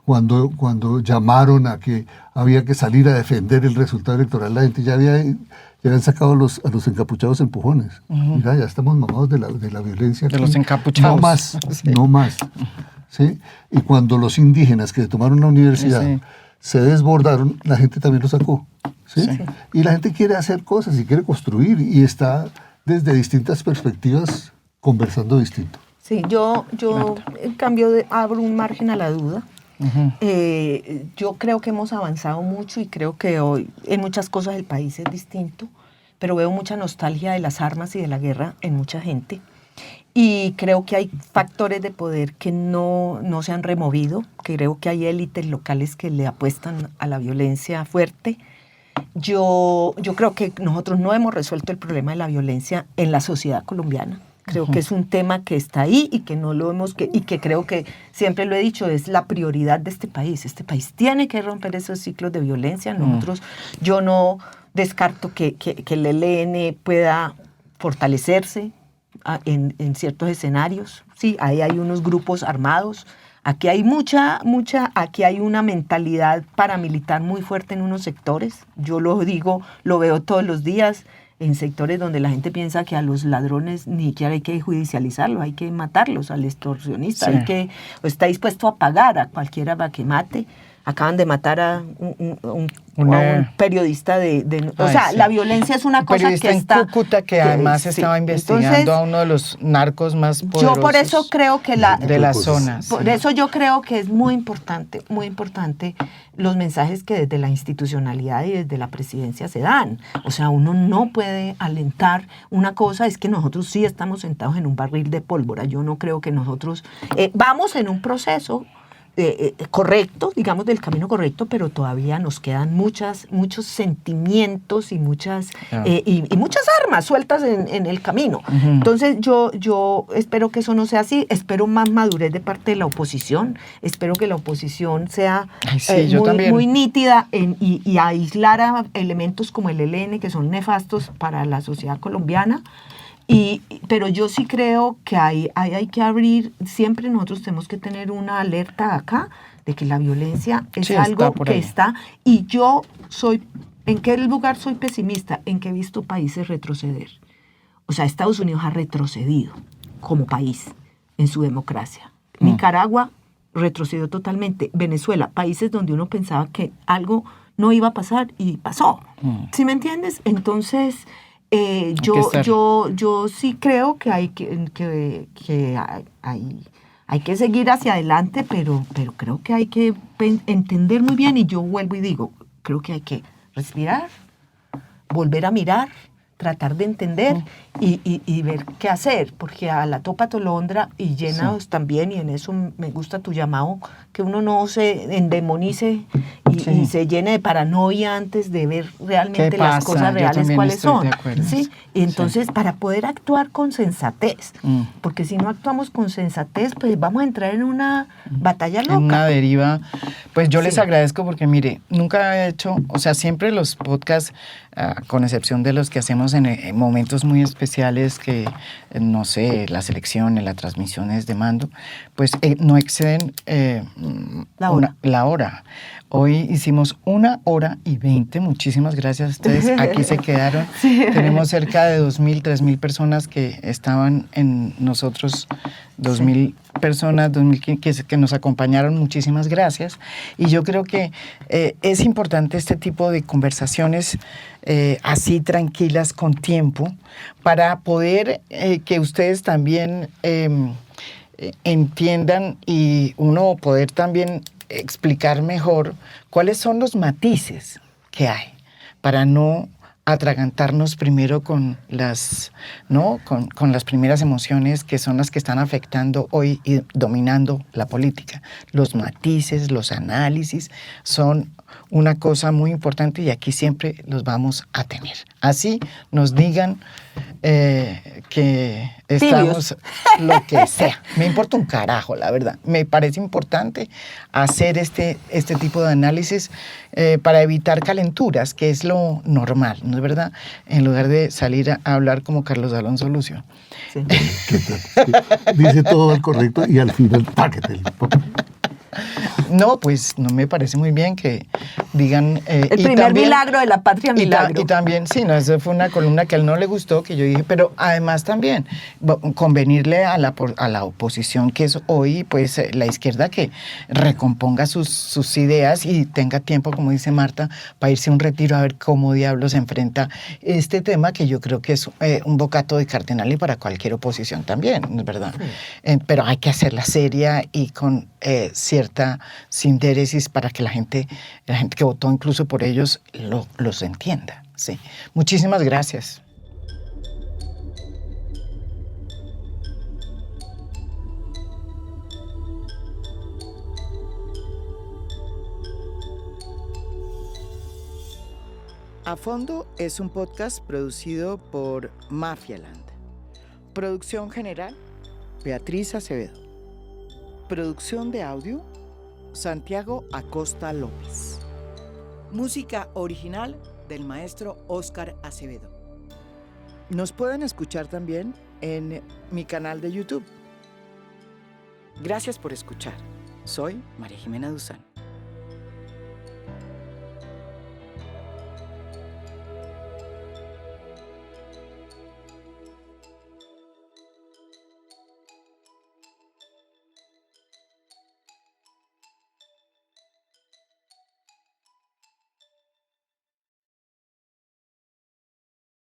cuando llamaron a que había que salir a defender el resultado electoral, la gente ya habían sacado a los encapuchados empujones. Mira, ya estamos mamados de la violencia. De aquí. los encapuchados. No más, Sí. no más. ¿Sí? Y cuando los indígenas que tomaron la universidad Sí. se desbordaron, la gente también lo sacó. ¿sí? Sí. Y la gente quiere hacer cosas y quiere construir y está desde distintas perspectivas conversando distinto. Sí, yo en cambio abro un margen a la duda Yo creo que hemos avanzado mucho y creo que hoy en muchas cosas el país es distinto, pero veo mucha nostalgia de las armas y de la guerra en mucha gente. Y creo que hay factores de poder que no se han removido, que creo que hay élites locales que le apuestan a la violencia fuerte. Yo creo que nosotros no hemos resuelto el problema de la violencia en la sociedad colombiana. Creo que es un tema que está ahí y que no lo hemos y que creo que siempre lo he dicho, es la prioridad de este país. Este país tiene que romper esos ciclos de violencia. Nosotros, yo no descarto que el ELN pueda fortalecerse en ciertos escenarios. Sí, ahí hay unos grupos armados. Aquí hay aquí hay una mentalidad paramilitar muy fuerte en unos sectores. Yo lo digo, lo veo todos los días en sectores donde la gente piensa que a los ladrones ni siquiera hay que judicializarlos, hay que matarlos, al extorsionista, Sí. está dispuesto a pagar a cualquiera para que mate. Acaban de matar a un periodista o sea, sí. la violencia es una Un cosa periodista que está... en Cúcuta que además sí. estaba investigando Entonces, a uno de los narcos más poderosos yo por eso creo que de la zona. por eso yo creo que es muy importante los mensajes que desde la institucionalidad y desde la presidencia se dan. O sea, uno no puede alentar una cosa, es que nosotros sí estamos sentados en un barril de pólvora. Yo no creo que nosotros vamos en un proceso correcto, digamos del camino correcto, pero todavía nos quedan muchos sentimientos y muchas armas sueltas en el camino. Entonces yo espero que eso no sea así, espero más madurez de parte de la oposición, espero que la oposición sea muy nítida y aislar a elementos como el ELN que son nefastos para la sociedad colombiana. Pero yo sí creo que hay que abrir, siempre nosotros tenemos que tener una alerta acá de que la violencia es algo que está, y yo ¿en qué lugar soy pesimista? En que he visto países retroceder. O sea, Estados Unidos ha retrocedido como país en su democracia. Nicaragua retrocedió totalmente. Venezuela, países donde uno pensaba que algo no iba a pasar y pasó. ¿Sí me entiendes? Entonces... yo sí creo que hay que seguir hacia adelante, pero creo que hay que entender muy bien, y yo vuelvo y digo, creo que hay que respirar, volver a mirar, tratar de entender y ver qué hacer, porque a la topa tolondra y llenados también, y en eso me gusta tu llamado, que uno no se endemonice y se llene de paranoia antes de ver realmente las cosas reales cuáles son. ¿Sí? Y entonces para poder actuar con sensatez, porque si no actuamos con sensatez, pues vamos a entrar en una batalla loca. En una deriva. Pues yo les agradezco porque, mire, nunca he hecho, o sea, siempre los podcasts, con excepción de los que hacemos en momentos muy especiales que, no sé, las elecciones, las transmisiones de mando, pues no exceden la hora. Hoy hicimos 1 hora y 20. Muchísimas gracias a ustedes. Aquí se quedaron. Sí. Tenemos cerca de 2.000, 3.000 personas que estaban en nosotros, 2.000 personas, 2.000 que nos acompañaron. Muchísimas gracias. Y yo creo que es importante este tipo de conversaciones así tranquilas, con tiempo, para poder que ustedes también entiendan y uno poder también explicar mejor cuáles son los matices que hay para no atragantarnos primero con las primeras emociones que son las que están afectando hoy y dominando la política. Los matices, los análisis son una cosa muy importante y aquí siempre los vamos a tener. Así nos digan que estamos lo que sea. Me importa un carajo, la verdad. Me parece importante hacer este tipo de análisis para evitar calenturas, que es lo normal, ¿no es verdad? En lugar de salir a hablar como Carlos Alonso Lucio. Sí. Dice todo al correcto y al final, páquete. No, pues no me parece muy bien que digan... el primer milagro de la patria, milagro. Y también, sí, no, esa fue una columna que a él no le gustó, que yo dije, pero además también convenirle a la oposición, que es hoy, pues, la izquierda, que recomponga sus ideas y tenga tiempo, como dice Marta, para irse a un retiro a ver cómo diablos se enfrenta este tema, que yo creo que es un bocato de cardenal y para cualquier oposición también, ¿no es verdad? Sí. Pero hay que hacerla seria y con cierta síntesis para que la gente que votó incluso por ellos los entienda. Sí. Muchísimas gracias. A Fondo es un podcast producido por Mafialand. Producción general, Beatriz Acevedo. Producción de audio, Santiago Acosta López. Música original del maestro Óscar Acevedo. Nos pueden escuchar también en mi canal de YouTube. Gracias por escuchar. Soy María Jimena Duzán.